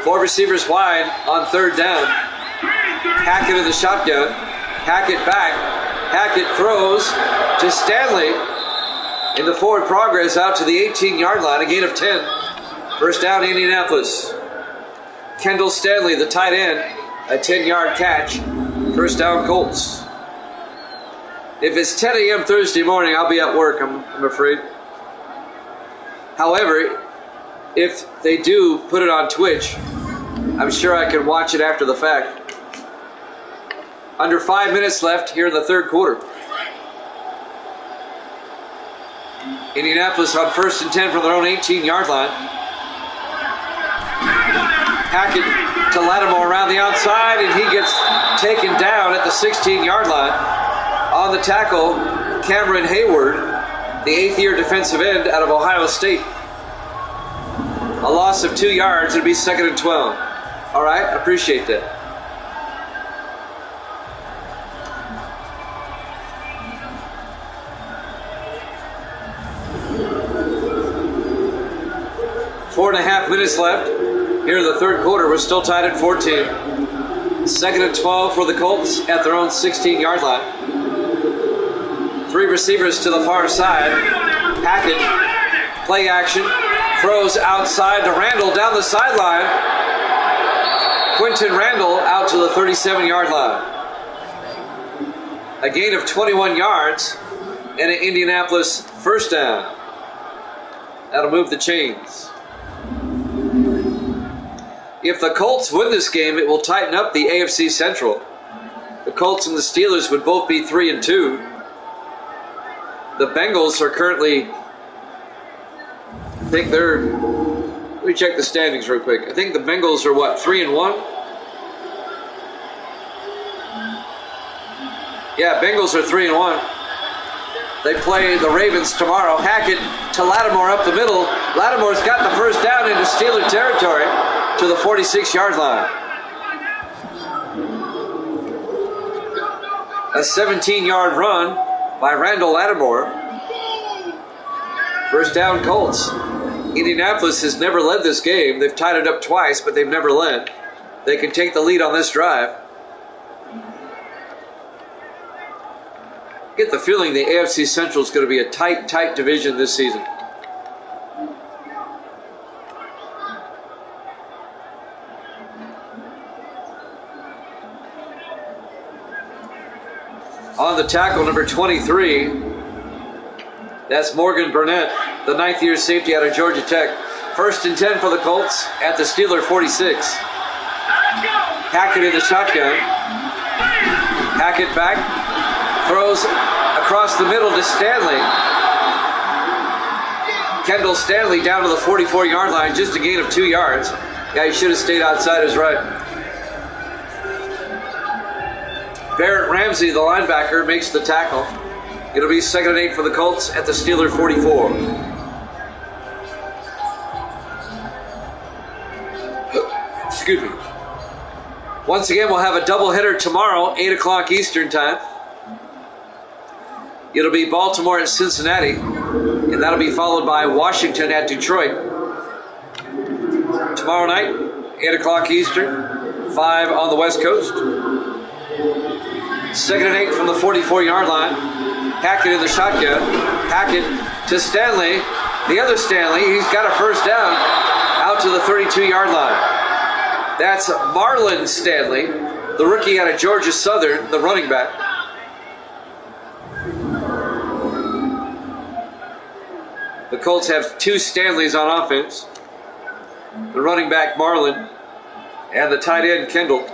4 receivers wide on 3rd down. Hackett in the shotgun. Hackett back. Hackett throws to Stanley in the forward progress out to the 18-yard line. A gain of 10. 1st down, Indianapolis. Kendall Stanley, the tight end, a 10-yard catch. 1st down, Colts. If it's 10 a.m. Thursday morning, I'll be at work, I'm afraid. However, if they do put it on Twitch, I'm sure I can watch it after the fact. Under 5 minutes left here in the 3rd quarter. Indianapolis on 1st and 10 from their own 18-yard line. Hackett to Lattimore around the outside, and he gets taken down at the 16-yard line. On the tackle, Cameron Hayward, the 8th-year defensive end out of Ohio State. A loss of 2 yards. It'll be 2nd and 12. All right, appreciate that. Four and a half minutes left here in the 3rd quarter. We're still tied at 14. 2nd and 12 for the Colts at their own 16-yard line. 3 receivers to the far side. Hackett, play action, throws outside to Randall down the sideline. Quinton Randall out to the 37-yard line. A gain of 21 yards and an Indianapolis first down. That'll move the chains. If the Colts win this game, it will tighten up the AFC Central. The Colts and the Steelers would both be 3-2. The Bengals are currently, I think they're, let me check the standings real quick. I think the Bengals are what, 3-1? Yeah, Bengals are 3-1. They play the Ravens tomorrow. Hackett to Lattimore up the middle. Lattimore's got the first down into Steeler territory to the 46-yard line. A 17-yard run by Randall Lattimore. First down, Colts. Indianapolis has never led this game. They've tied it up twice, but they've never led. They can take the lead on this drive. Get the feeling the AFC Central is going to be a tight division this season. On the tackle, number 23, that's Morgan Burnett, the ninth-year safety out of Georgia Tech. First and 10 for the Colts at the Steeler 46. Hackett in the shotgun. Hackett back, throws across the middle to Stanley. Kendall Stanley down to the 44-yard line, just a gain of 2 yards. Yeah, he should have stayed outside his right. Barrett Ramsey, the linebacker, makes the tackle. It'll be 2nd and 8 for the Colts at the Steeler 44. Excuse me. Once again, we'll have a doubleheader tomorrow, 8 o'clock Eastern time. It'll be Baltimore at Cincinnati, and that'll be followed by Washington at Detroit. Tomorrow night, 8 o'clock Eastern, 5 on the West Coast. 2nd and 8 from the 44-yard line. Hackett in the shotgun. Hackett to Stanley. The other Stanley, he's got a first down out to the 32-yard line. That's Marlon Stanley, the rookie out of Georgia Southern, the running back. The Colts have 2 Stanleys on offense. The running back, Marlon, and the tight end, Kendall.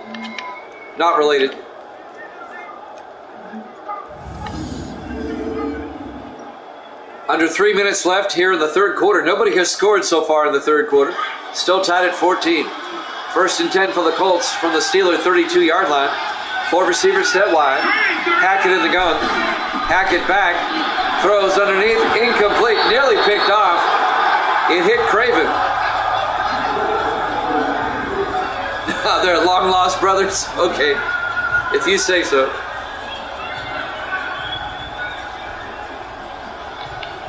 Not related. Under 3 minutes left here in the third quarter. Nobody has scored so far in the third quarter. Still tied at 14. First and 10 for the Colts from the Steeler 32-yard line. 4 receivers set wide. Hackett in the gun. Hackett back. Throws underneath. Incomplete. Nearly picked off. It hit Craven. They're long-lost brothers? Okay. If you say so.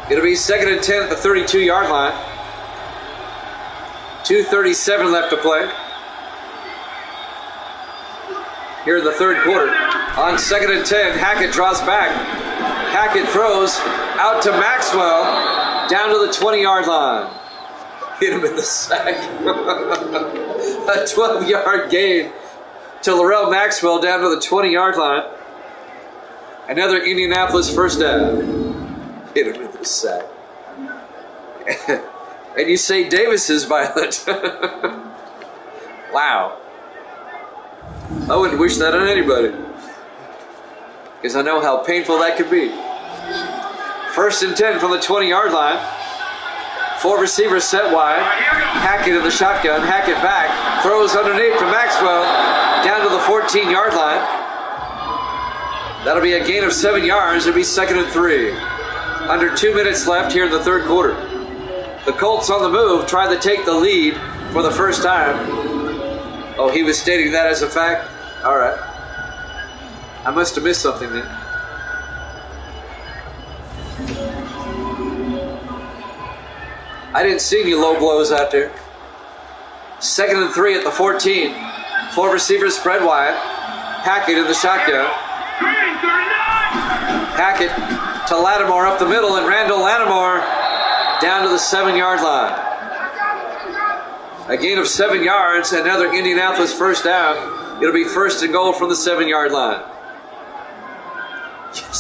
It'll be 2nd and 10 at the 32-yard line. 2:37 left to play here in the third quarter. On 2nd and 10, Hackett draws back. Hackett throws out to Maxwell down to the 20-yard line. Hit him in the sack. A 12-yard gain to Laurel Maxwell down to the 20-yard line. Another Indianapolis first down. Hit him in the sack. And you say Davis is violent. Wow. I wouldn't wish that on anybody, because I know how painful that could be. First and 10 from the 20-yard line. 4 receivers set wide. Hackett in the shotgun. Hackett back. Throws underneath to Maxwell down to the 14-yard line. That'll be a gain of 7 yards. It'll be 2nd and 3. Under 2 minutes left here in the third quarter. The Colts on the move, trying to take the lead for the first time. Oh, he was stating that as a fact? All right. I must have missed something then. I didn't see any low blows out there. 2nd and 3 at the 14. 4 receivers spread wide. Hackett in the shotgun. Hackett to Lattimore up the middle, and Randall Lattimore down to the 7-yard line. A gain of 7 yards, another Indianapolis first down. It'll be first and goal from the 7-yard line.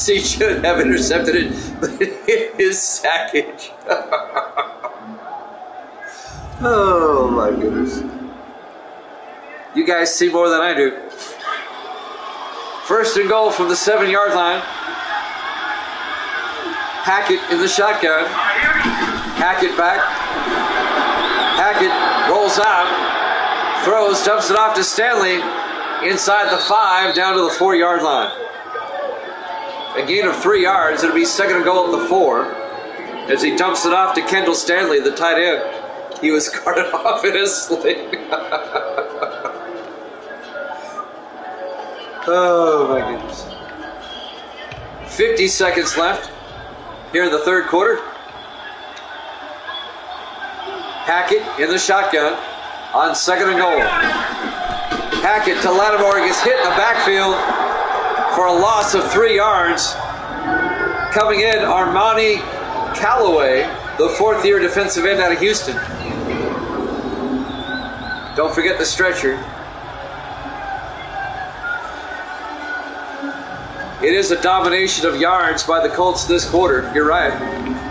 He should have intercepted it, but it is sackage. Oh my goodness. You guys see more than I do. First and goal from the 7-yard line. Hackett in the shotgun. Hackett back. Hackett rolls out. Throws, dumps it off to Stanley. Inside the 5, down to the 4-yard line. A gain of 3 yards. It'll be second and goal at the 4. As he dumps it off to Kendall Stanley, the tight end. He was carted off in a sling. Oh my goodness. 50 seconds left here in the third quarter. Hackett in the shotgun on second and goal. Hackett to Lattimore, gets hit in the backfield for a loss of 3 yards. Coming in, Armani Callaway, the 4th-year defensive end out of Houston. Don't forget the stretcher. It is a domination of yards by the Colts this quarter, you're right.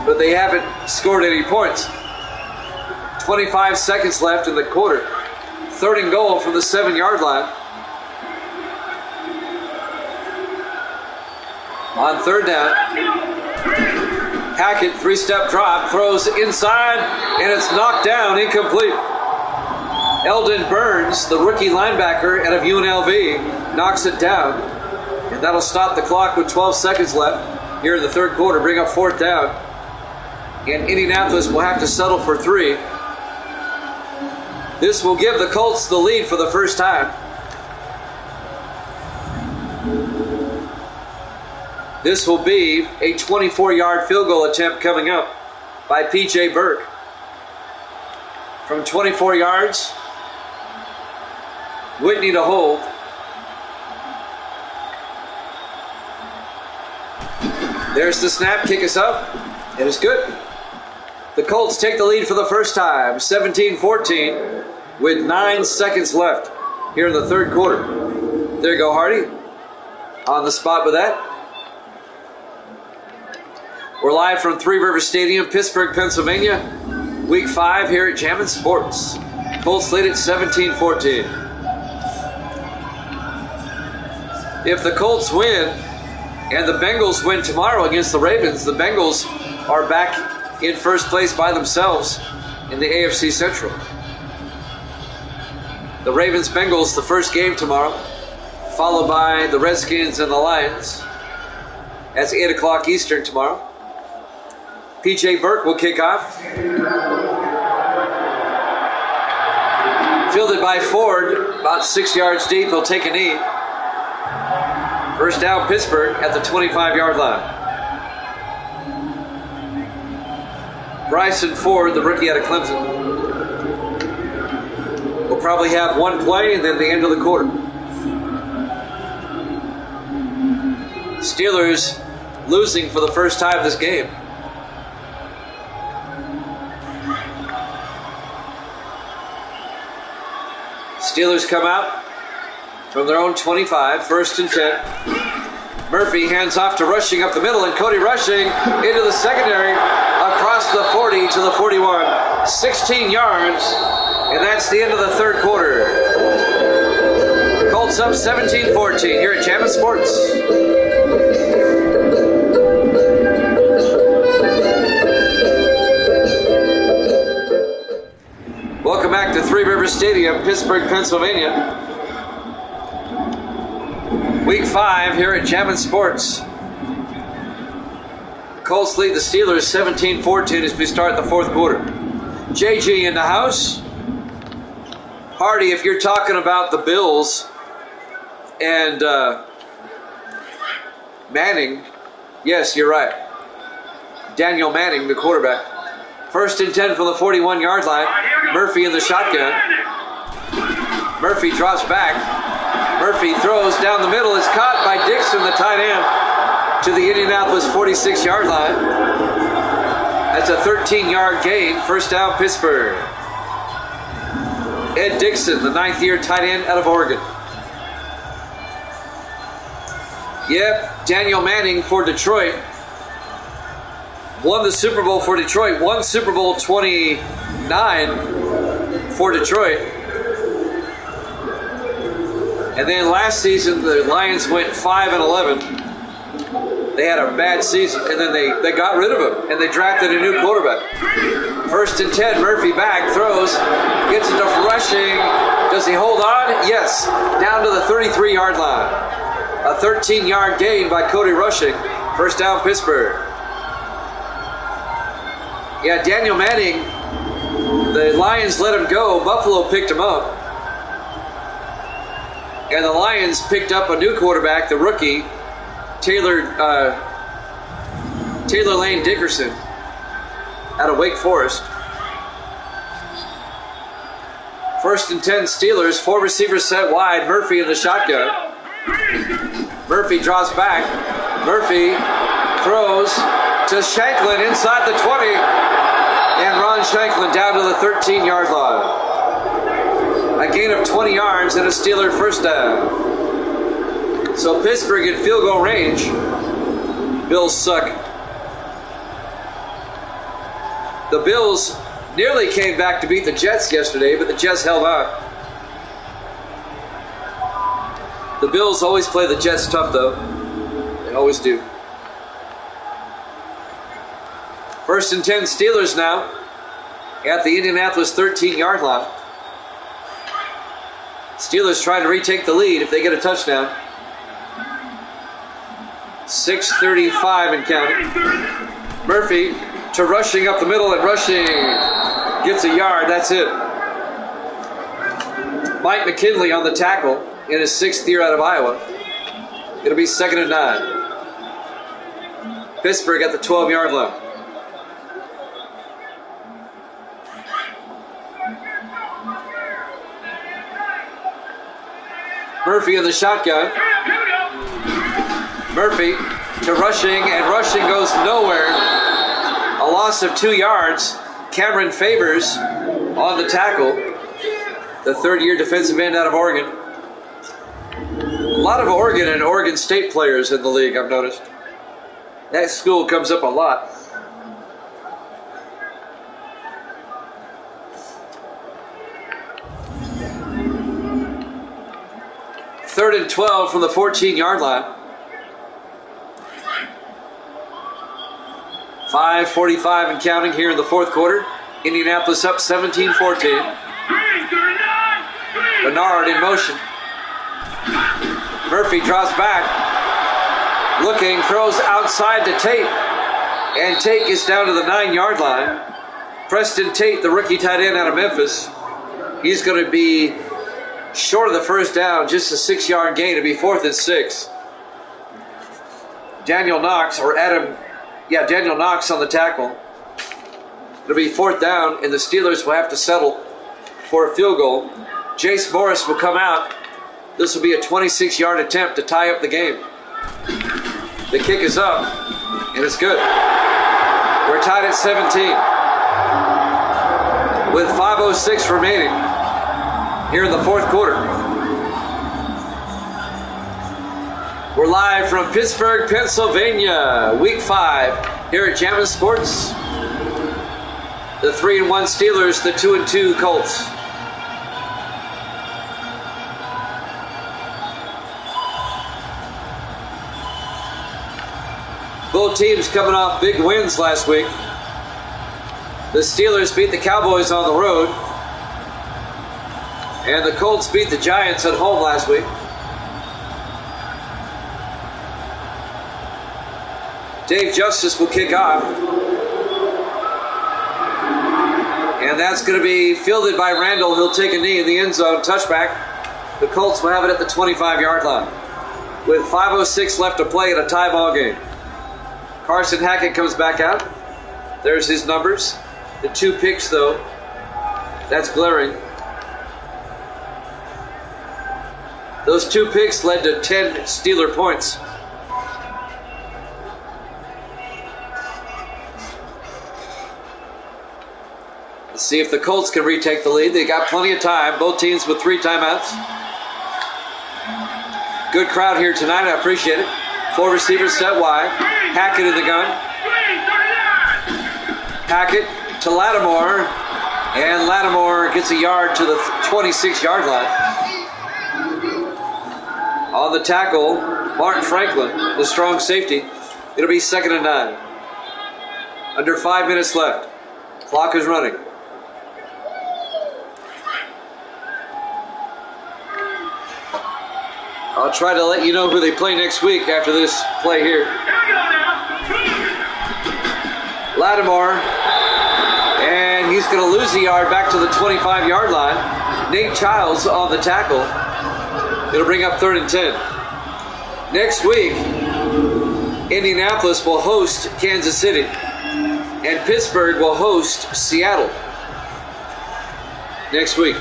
But they haven't scored any points. 25 seconds left in the quarter. Third and goal from the 7-yard line. On third down. Hackett, 3-step drop, throws inside, and it's knocked down, incomplete. Eldon Burns, the rookie linebacker out of UNLV, knocks it down. And that'll stop the clock with 12 seconds left here in the third quarter, bring up fourth down. And Indianapolis will have to settle for 3. This will give the Colts the lead for the first time. This will be a 24-yard field goal attempt coming up by P.J. Burke. From 24 yards, Whitney to hold. There's the snap, kick us up. It is good. The Colts take the lead for the first time, 17-14, with 9 seconds left here in the third quarter. There you go, Hardy, on the spot with that. We're live from Three Rivers Stadium, Pittsburgh, Pennsylvania. Week 5 here at Jammin' Sports. Colts lead at 17-14. If the Colts win and the Bengals win tomorrow against the Ravens, the Bengals are back in first place by themselves in the AFC Central. The Ravens-Bengals, the first game tomorrow, followed by the Redskins and the Lions. That's 8 o'clock Eastern tomorrow. P.J. Burke will kick off. Fielded by Ford, about 6 yards deep. He'll take a knee. First down, Pittsburgh at the 25-yard line. Bryson Ford, the rookie out of Clemson, will probably have one play and then the end of the quarter. Steelers losing for the first time this game. Steelers come out from their own 25, first and 10. Murphy hands off to Rushing up the middle, and Cody Rushing into the secondary, across the 40 to the 41. 16 yards, and that's the end of the third quarter. Colts up 17-14 here at Jammin' Sports. Welcome back to Three Rivers Stadium, Pittsburgh, Pennsylvania. Week 5 here at Jammin' Sports. Colts lead the Steelers 17-14 as we start the fourth quarter. JG in the house. Hardy, if you're talking about the Bills and Manning, yes, you're right. Daniel Manning, the quarterback. First and 10 from the 41-yard line. Murphy in the shotgun. Murphy drops back. Murphy throws down the middle. It's caught by Dixon, the tight end, to the Indianapolis 46-yard line. That's a 13-yard gain. First down, Pittsburgh. Ed Dixon, the 9th-year tight end out of Oregon. Yep, Daniel Manning for Detroit. Won the Super Bowl for Detroit. Won Super Bowl 29 for Detroit. And then last season, the Lions went 5-11. They had a bad season, and then they got rid of him, and they drafted a new quarterback. 1st and 10, Murphy back, throws, gets into rushing. Does he hold on? Yes, down to the 33-yard line. A 13-yard gain by Cody Rushing. 1st down, Pittsburgh. Yeah, Daniel Manning, the Lions let him go. Buffalo picked him up. And the Lions picked up a new quarterback, the rookie, Taylor Lane Dickerson out of Wake Forest. 1st and 10 Steelers, 4 receivers set wide. Murphy in the shotgun. Murphy draws back. Murphy throws to Shanklin inside the 20. And Ron Shanklin down to the 13-yard line. A gain of 20 yards and a Steeler 1st down. So Pittsburgh in field goal range. Bills suck. The Bills nearly came back to beat the Jets yesterday, but the Jets held on. The Bills always play the Jets tough, though. They always do. 1st and 10 Steelers now at the Indianapolis 13-yard line. Steelers trying to retake the lead if they get a touchdown. 6:35 and counting. Murphy to rushing up the middle, and rushing gets a yard. That's it. Mike McKinley on the tackle in his 6th year out of Iowa. It'll be 2nd and 9. Pittsburgh at the 12-yard line. Murphy in the shotgun. Murphy to rushing, and rushing goes nowhere. A loss of 2 yards. Cameron Favors on the tackle. The 3rd-year defensive end out of Oregon. A lot of Oregon and Oregon State players in the league, I've noticed. That school comes up a lot. Third and 12 from the 14-yard line. 5:45 and counting here in the 4th quarter. Indianapolis up 17-14. Bernard in motion. Murphy draws back. Looking, throws outside to Tate. And Tate gets down to the 9-yard line. Preston Tate, the rookie tight end out of Memphis. He's going to be short of the 1st down, just a 6-yard gain. It'll be 4th and 6. Daniel Knox on the tackle. It'll be 4th down, and the Steelers will have to settle for a field goal. Jace Morris will come out. This will be a 26-yard attempt to tie up the game. The kick is up, and it's good. We're tied at 17 with 5:06 remaining here in the 4th quarter. We're live from Pittsburgh, Pennsylvania, Week 5 here at Jammin' Sports. The 3-1 Steelers, the 2-2 Colts. Both teams coming off big wins last week. The Steelers beat the Cowboys on the road, and the Colts beat the Giants at home last week. Dave Justice will kick off. And that's going to be fielded by Randall. He'll take a knee in the end zone. Touchback. The Colts will have it at the 25-yard line with 5:06 left to play in a tie ball game. Carson Hackett comes back out. There's his numbers. The 2 picks, though, that's glaring. Those 2 picks led to 10 Steeler points. The See if the Colts can retake the lead. They got plenty of time. Both teams with 3 timeouts. Good crowd here tonight. I appreciate it. 4 receivers set wide. Hackett in the gun. Hackett to Lattimore. And Lattimore gets a yard to the 26-yard line. On the tackle, Martin Franklin, the strong safety. It'll be 2nd and 9. Under 5 minutes left. Clock is running. I'll try to let you know who they play next week after this play here. Lattimore, and he's going to lose a yard back to the 25-yard line. Nate Childs on the tackle. It'll bring up 3rd and 10. Next week, Indianapolis will host Kansas City, and Pittsburgh will host Seattle next week.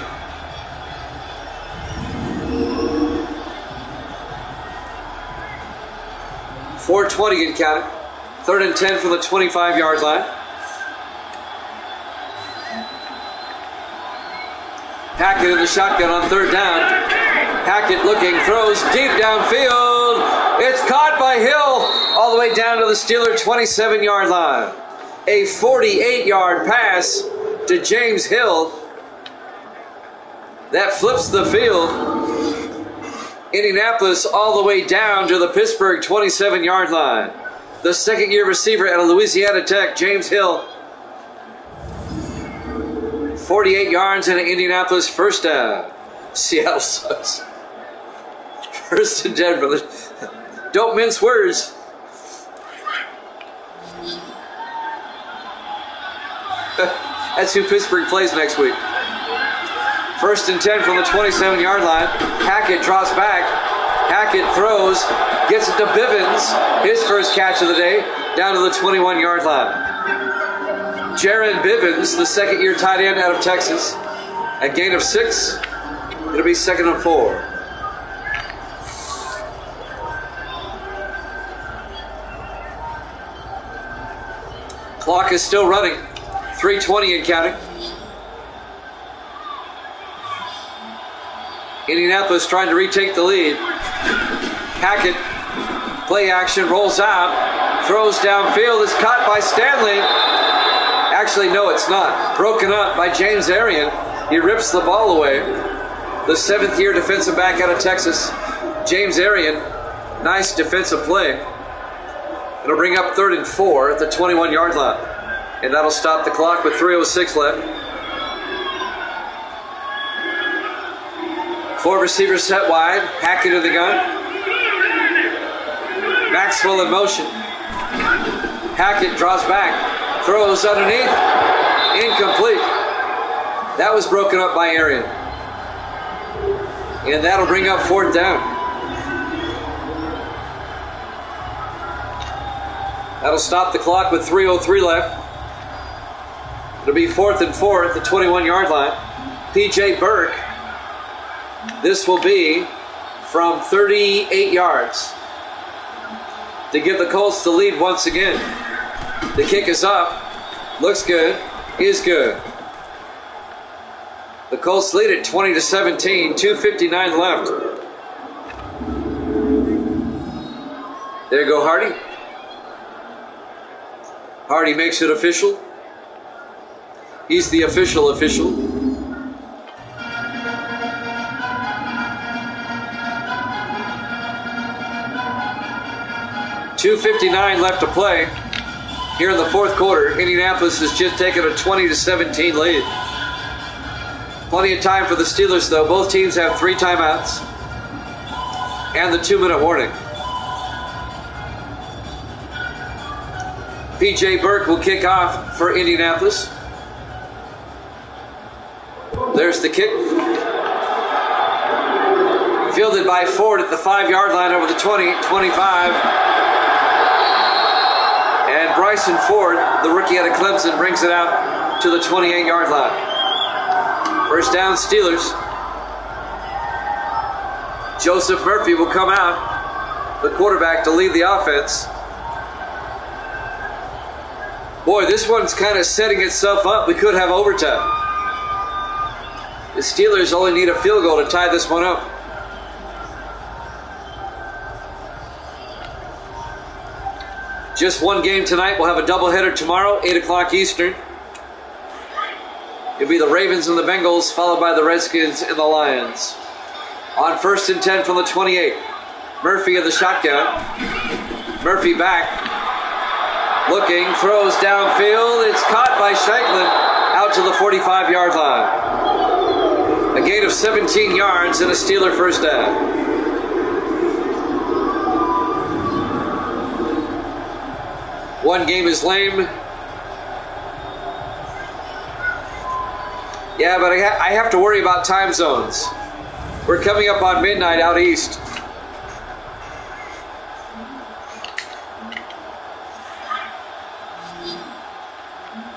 .420 and counting. 3rd and 10 from the 25-yard line. Hackett in the shotgun on 3rd down. Hackett looking, throws deep downfield. It's caught by Hill all the way down to the Steeler 27-yard line. A 48-yard pass to James Hill. That flips the field. Indianapolis all the way down to the Pittsburgh 27-yard line. The 2nd-year receiver out of Louisiana Tech, James Hill. 48 yards and an Indianapolis first down. Seattle sucks. 1st and 10, brother. Don't mince words. That's who Pittsburgh plays next week. 1st and 10 from the 27-yard line. Hackett drops back. Hackett throws, gets it to Bivens. His first catch of the day, down to the 21-yard line. Jaron Bivens, the 2nd-year tight end out of Texas. A gain of 6. It'll be 2nd and 4. Clock is still running. 3:20 and counting. Indianapolis trying to retake the lead. Hackett, play action, rolls out, throws downfield, is caught by Stanley. Actually, no, it's not. Broken up by James Arian. He rips the ball away. The 7th-year defensive back out of Texas, James Arian. Nice defensive play. It'll bring up 3rd and 4 at the 21-yard line. And that'll stop the clock with 3:06 left. 4 receivers set wide. Hackett in the gun. Maxwell in motion. Hackett draws back. Throws underneath. Incomplete. That was broken up by Arian. And that'll bring up 4th down. That'll stop the clock with 3:03 left. It'll be 4th and 4 at the 21-yard line. P.J. Burke. This will be from 38 yards to give the Colts the lead once again. The kick is up. Looks good. Is good. The Colts lead it 20-17. 2:59 left. There you go, Hardy. Hardy makes it official. He's the official. 2:59 left to play. Here in the 4th quarter, Indianapolis has just taken a 20-17 lead. Plenty of time for the Steelers, though. Both teams have 3 timeouts and the 2-minute warning. P.J. Burke will kick off for Indianapolis. There's the kick. Fielded by Ford at the 5-yard line over the 20, 25. And Bryson Ford, the rookie out of Clemson, brings it out to the 28-yard line. First down, Steelers. Joseph Murphy will come out, the quarterback, to lead the offense. Boy, this one's kind of setting itself up. We could have overtime. The Steelers only need a field goal to tie this one up. Just one game tonight. We'll have a doubleheader tomorrow, 8 o'clock Eastern. It'll be the Ravens and the Bengals, followed by the Redskins and the Lions. On 1st and 10 from the 28. Murphy in the shotgun. Murphy back. Looking, throws downfield. It's caught by Shanklin out to the 45-yard line. A gain of 17 yards and a Steeler first down. One game is lame. Yeah, but I have to worry about time zones. We're coming up on midnight out east.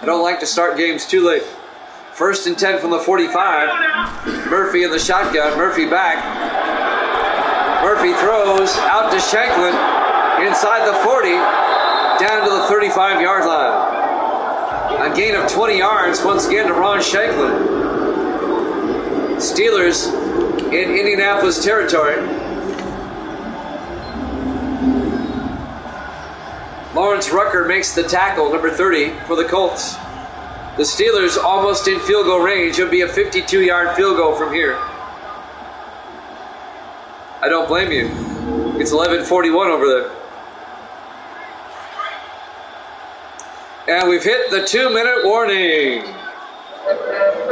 I don't like to start games too late. 1st and 10 from the 45. Murphy in the shotgun. Murphy back. Murphy throws out to Shanklin inside the 40, down to the 35-yard line. A gain of 20 yards once again to Ron Shanklin. Steelers in Indianapolis territory. Lawrence Rucker makes the tackle, number 30, for the Colts. The Steelers almost in field goal range. It'll be a 52-yard field goal from here. I don't blame you. It's 11:41 over there. And we've hit the 2-minute warning.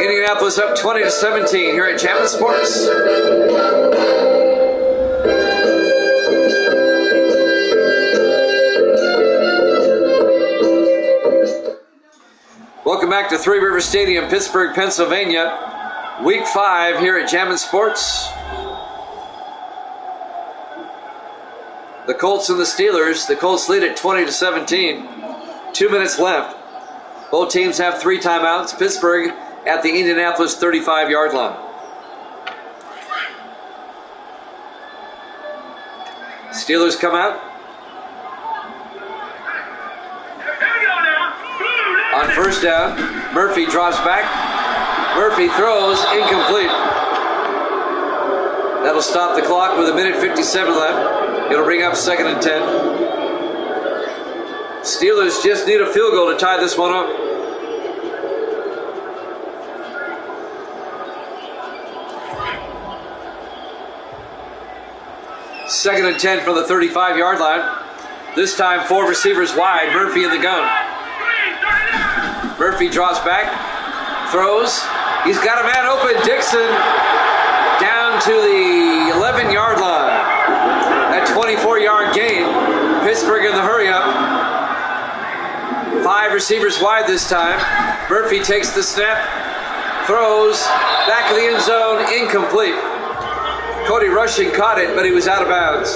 Indianapolis up 20-17 here at Chapman Sports. Welcome back to Three River Stadium, Pittsburgh, Pennsylvania. Week 5 here at Chapman Sports. The Colts and the Steelers. The Colts lead at 20-17. 2 minutes left. Both teams have 3 timeouts. Pittsburgh at the Indianapolis 35-yard line. Steelers come out. On 1st down, Murphy drops back. Murphy throws, incomplete. That'll stop the clock with 1:57 left. It'll bring up 2nd and 10. Steelers just need a field goal to tie this one up. Second and 10 from the 35-yard line. This time 4 receivers wide. Murphy in the gun. Murphy drops back, throws. He's got a man open. Dixon down to the 11-yard line. That 24-yard gain. Pittsburgh in the hurry up. 5 receivers wide this time. Murphy takes the snap, throws, back of the end zone, incomplete. Cody Rushing caught it, but he was out of bounds.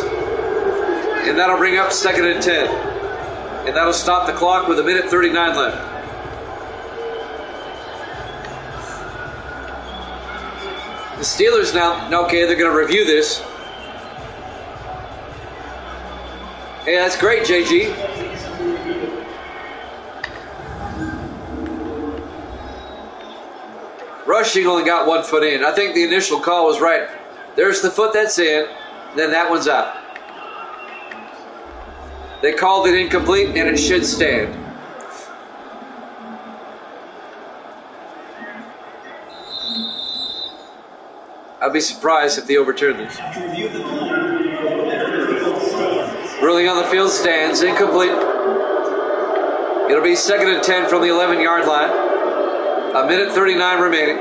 And that'll bring up 2nd and 10. And that'll stop the clock with 1:39 left. The Steelers now, okay, they're going to review this. Hey, that's great, JG. Rushing only got 1 foot in. I think the initial call was right. There's the foot that's in, then that one's out. They called it incomplete, and it should stand. I'd be surprised if they overturn this. Ruling on the field stands, incomplete. It'll be 2nd and 10 from the 11-yard line. 1:39 remaining.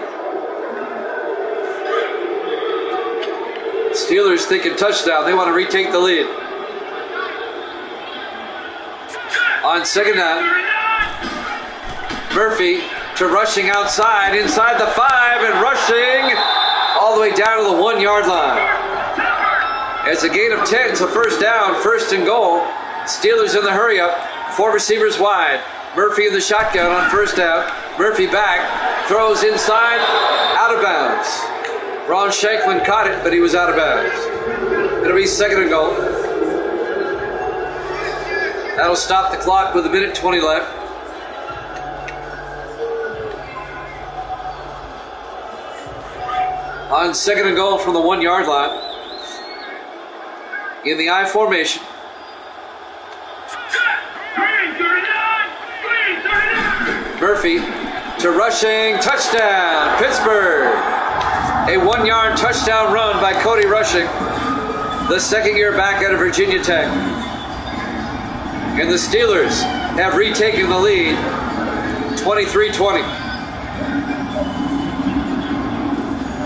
Steelers thinking touchdown. They want to retake the lead. On 2nd down, Murphy to Rushing outside, inside the 5, and Rushing all the way down to the 1-yard line. It's a gain of 10, so 1st down, 1st and goal. Steelers in the hurry up. 4 receivers wide. Murphy in the shotgun on 1st down. Murphy back, throws inside, out of bounds. Ron Shanklin caught it, but he was out of bounds. It'll be 2nd and goal. That'll stop the clock with 1:20 left. On 2nd and goal from the 1 yard line. In the I formation. Murphy to rushing, touchdown, Pittsburgh. A 1 yard touchdown run by Cody Rushing, the second year back out of Virginia Tech. And the Steelers have retaken the lead, 23-20.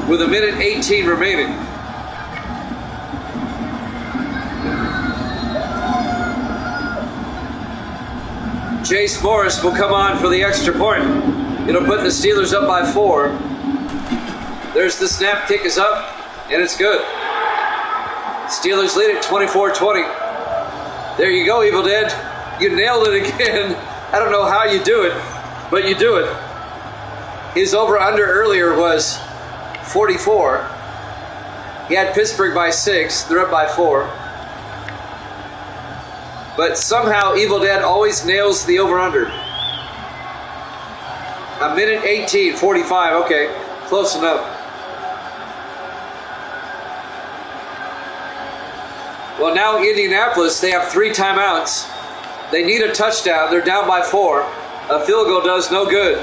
With 1:18 remaining. Chase Morris will come on for the extra point. It'll put the Steelers up by 4. There's the snap, kick is up, and it's good. Steelers lead it 24-20. There you go, Evil Dead. You nailed it again. I don't know how you do it, but you do it. His over-under earlier was 44. He had Pittsburgh by 6. They're up by 4. But somehow Evil Dead always nails the over-under. 1:18, 45. Okay, close enough. Well, now Indianapolis, they have 3 timeouts. They need a touchdown. They're down by 4. A field goal does no good.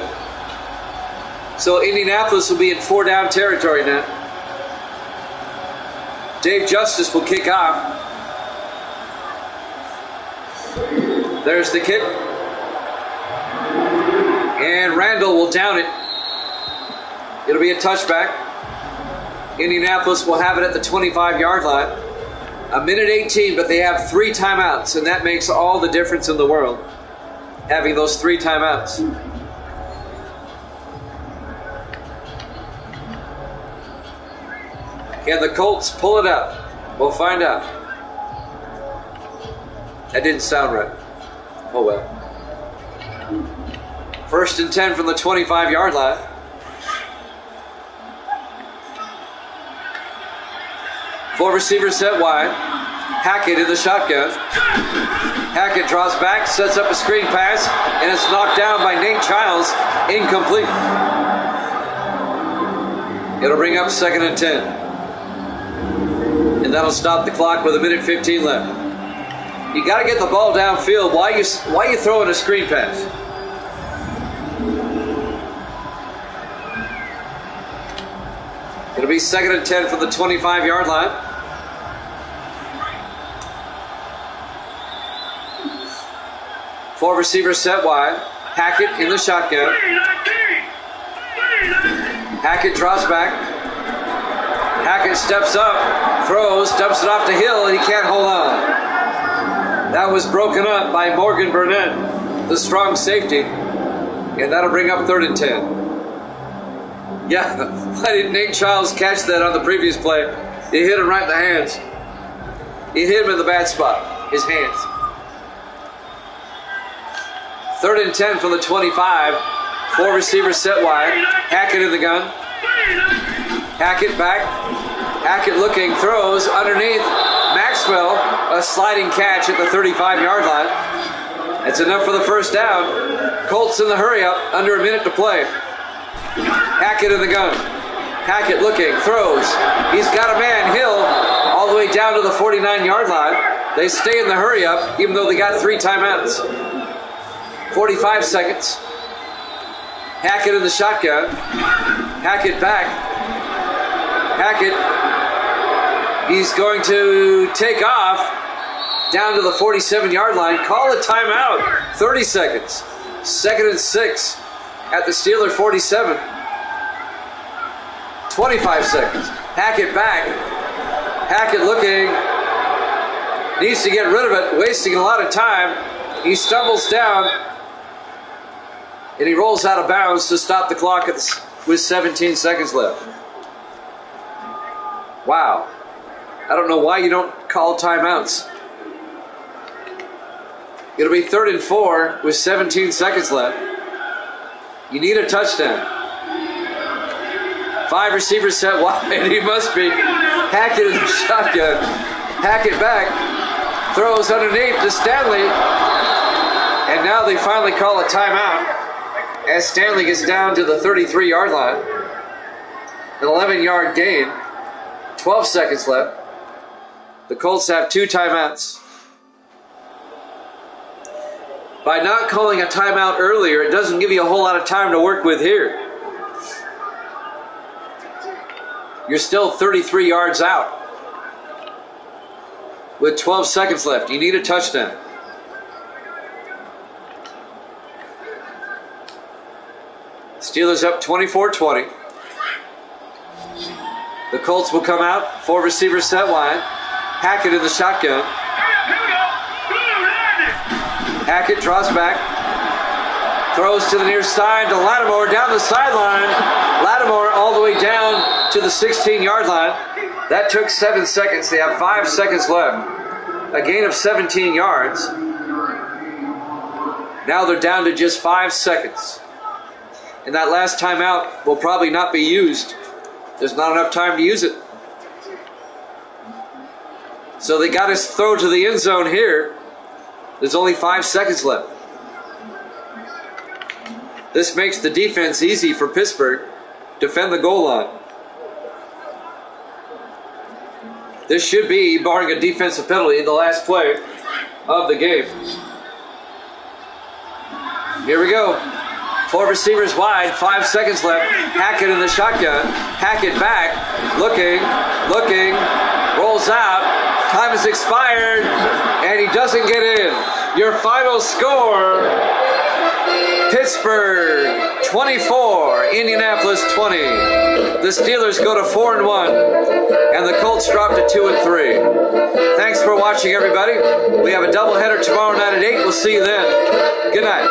So Indianapolis will be in 4-down territory now. Dave Justice will kick off. There's the kick. And Randall will down it. It'll be a touchback. Indianapolis will have it at the 25-yard line. 1:18, but they have 3 timeouts, and that makes all the difference in the world, having those 3 timeouts. Can the Colts pull it out? We'll find out. That didn't sound right. Oh well. 1st and 10 from the 25-yard line. Four receivers set wide. Hackett in the shotgun. Hackett draws back, sets up a screen pass, and it's knocked down by Nate Childs. Incomplete. It'll bring up 2nd and 10. And that'll stop the clock with 1:15 left. You got to get the ball downfield. Why you throwing a screen pass? It'll be 2nd and 10 from the 25-yard line. Four receivers set wide. Hackett in the shotgun. Hackett draws back. Hackett steps up, throws, dumps it off to Hill, and he can't hold on. That was broken up by Morgan Burnett, the strong safety. And that'll bring up 3rd and 10. Yeah, why didn't Nate Childs catch that on the previous play? He hit him right in the hands. He hit him in the bad spot, his hands. 3rd and 10 from the 25. Four receivers set wide. Hackett in the gun. Hackett back. Hackett looking, throws underneath. Maxwell, a sliding catch at the 35-yard line. That's enough for the 1st down. Colts in the hurry up, under a minute to play. Hackett in the gun. Hackett looking, throws. He's got a man, Hill, all the way down to the 49-yard line. They stay in the hurry up, even though they got 3 timeouts. 45 seconds. Hackett in the shotgun. Hackett back. Hackett. He's going to take off down to the 47-yard line. Call a timeout. 30 seconds. 2nd and 6 at the Steeler 47. 25 seconds. Hackett back. Hackett looking. Needs to get rid of it. Wasting a lot of time. He stumbles down. And he rolls out of bounds to stop the clock with 17 seconds left. Wow. I don't know why you don't call timeouts. It'll be 3rd and 4 with 17 seconds left. You need a touchdown. 5 receivers set wide. He must be. Hackett in the shotgun. Hackett back. Throws underneath to Stanley. And now they finally call a timeout as Stanley gets down to the 33-yard line. An 11-yard gain. 12 seconds left. The Colts have 2 timeouts. By not calling a timeout earlier, it doesn't give you a whole lot of time to work with here. You're still 33 yards out with 12 seconds left. You need a touchdown. Steelers up 24-20. The Colts will come out. 4 receivers set wide. Hackett in the shotgun. Hackett draws back. Throws to the near side to Lattimore down the sideline. Lattimore all the way down to the 16-yard line. That took 7 seconds. They have 5 seconds left. A gain of 17 yards. Now they're down to just 5 seconds. And that last timeout will probably not be used. There's not enough time to use it. So they got to throw to the end zone here. There's only 5 seconds left. This makes the defense easy for Pittsburgh. Defend the goal line. This should be, barring a defensive penalty, the last play of the game. Here we go. 4 receivers wide, 5 seconds left. Hackett in the shotgun. Hackett back, looking, rolls out. Time has expired, and he doesn't get in. Your final score, Pittsburgh 24, Indianapolis 20. The Steelers go to 4-1, and the Colts drop to 2-3. Thanks for watching, everybody. We have a doubleheader tomorrow night at 8. We'll see you then. Good night.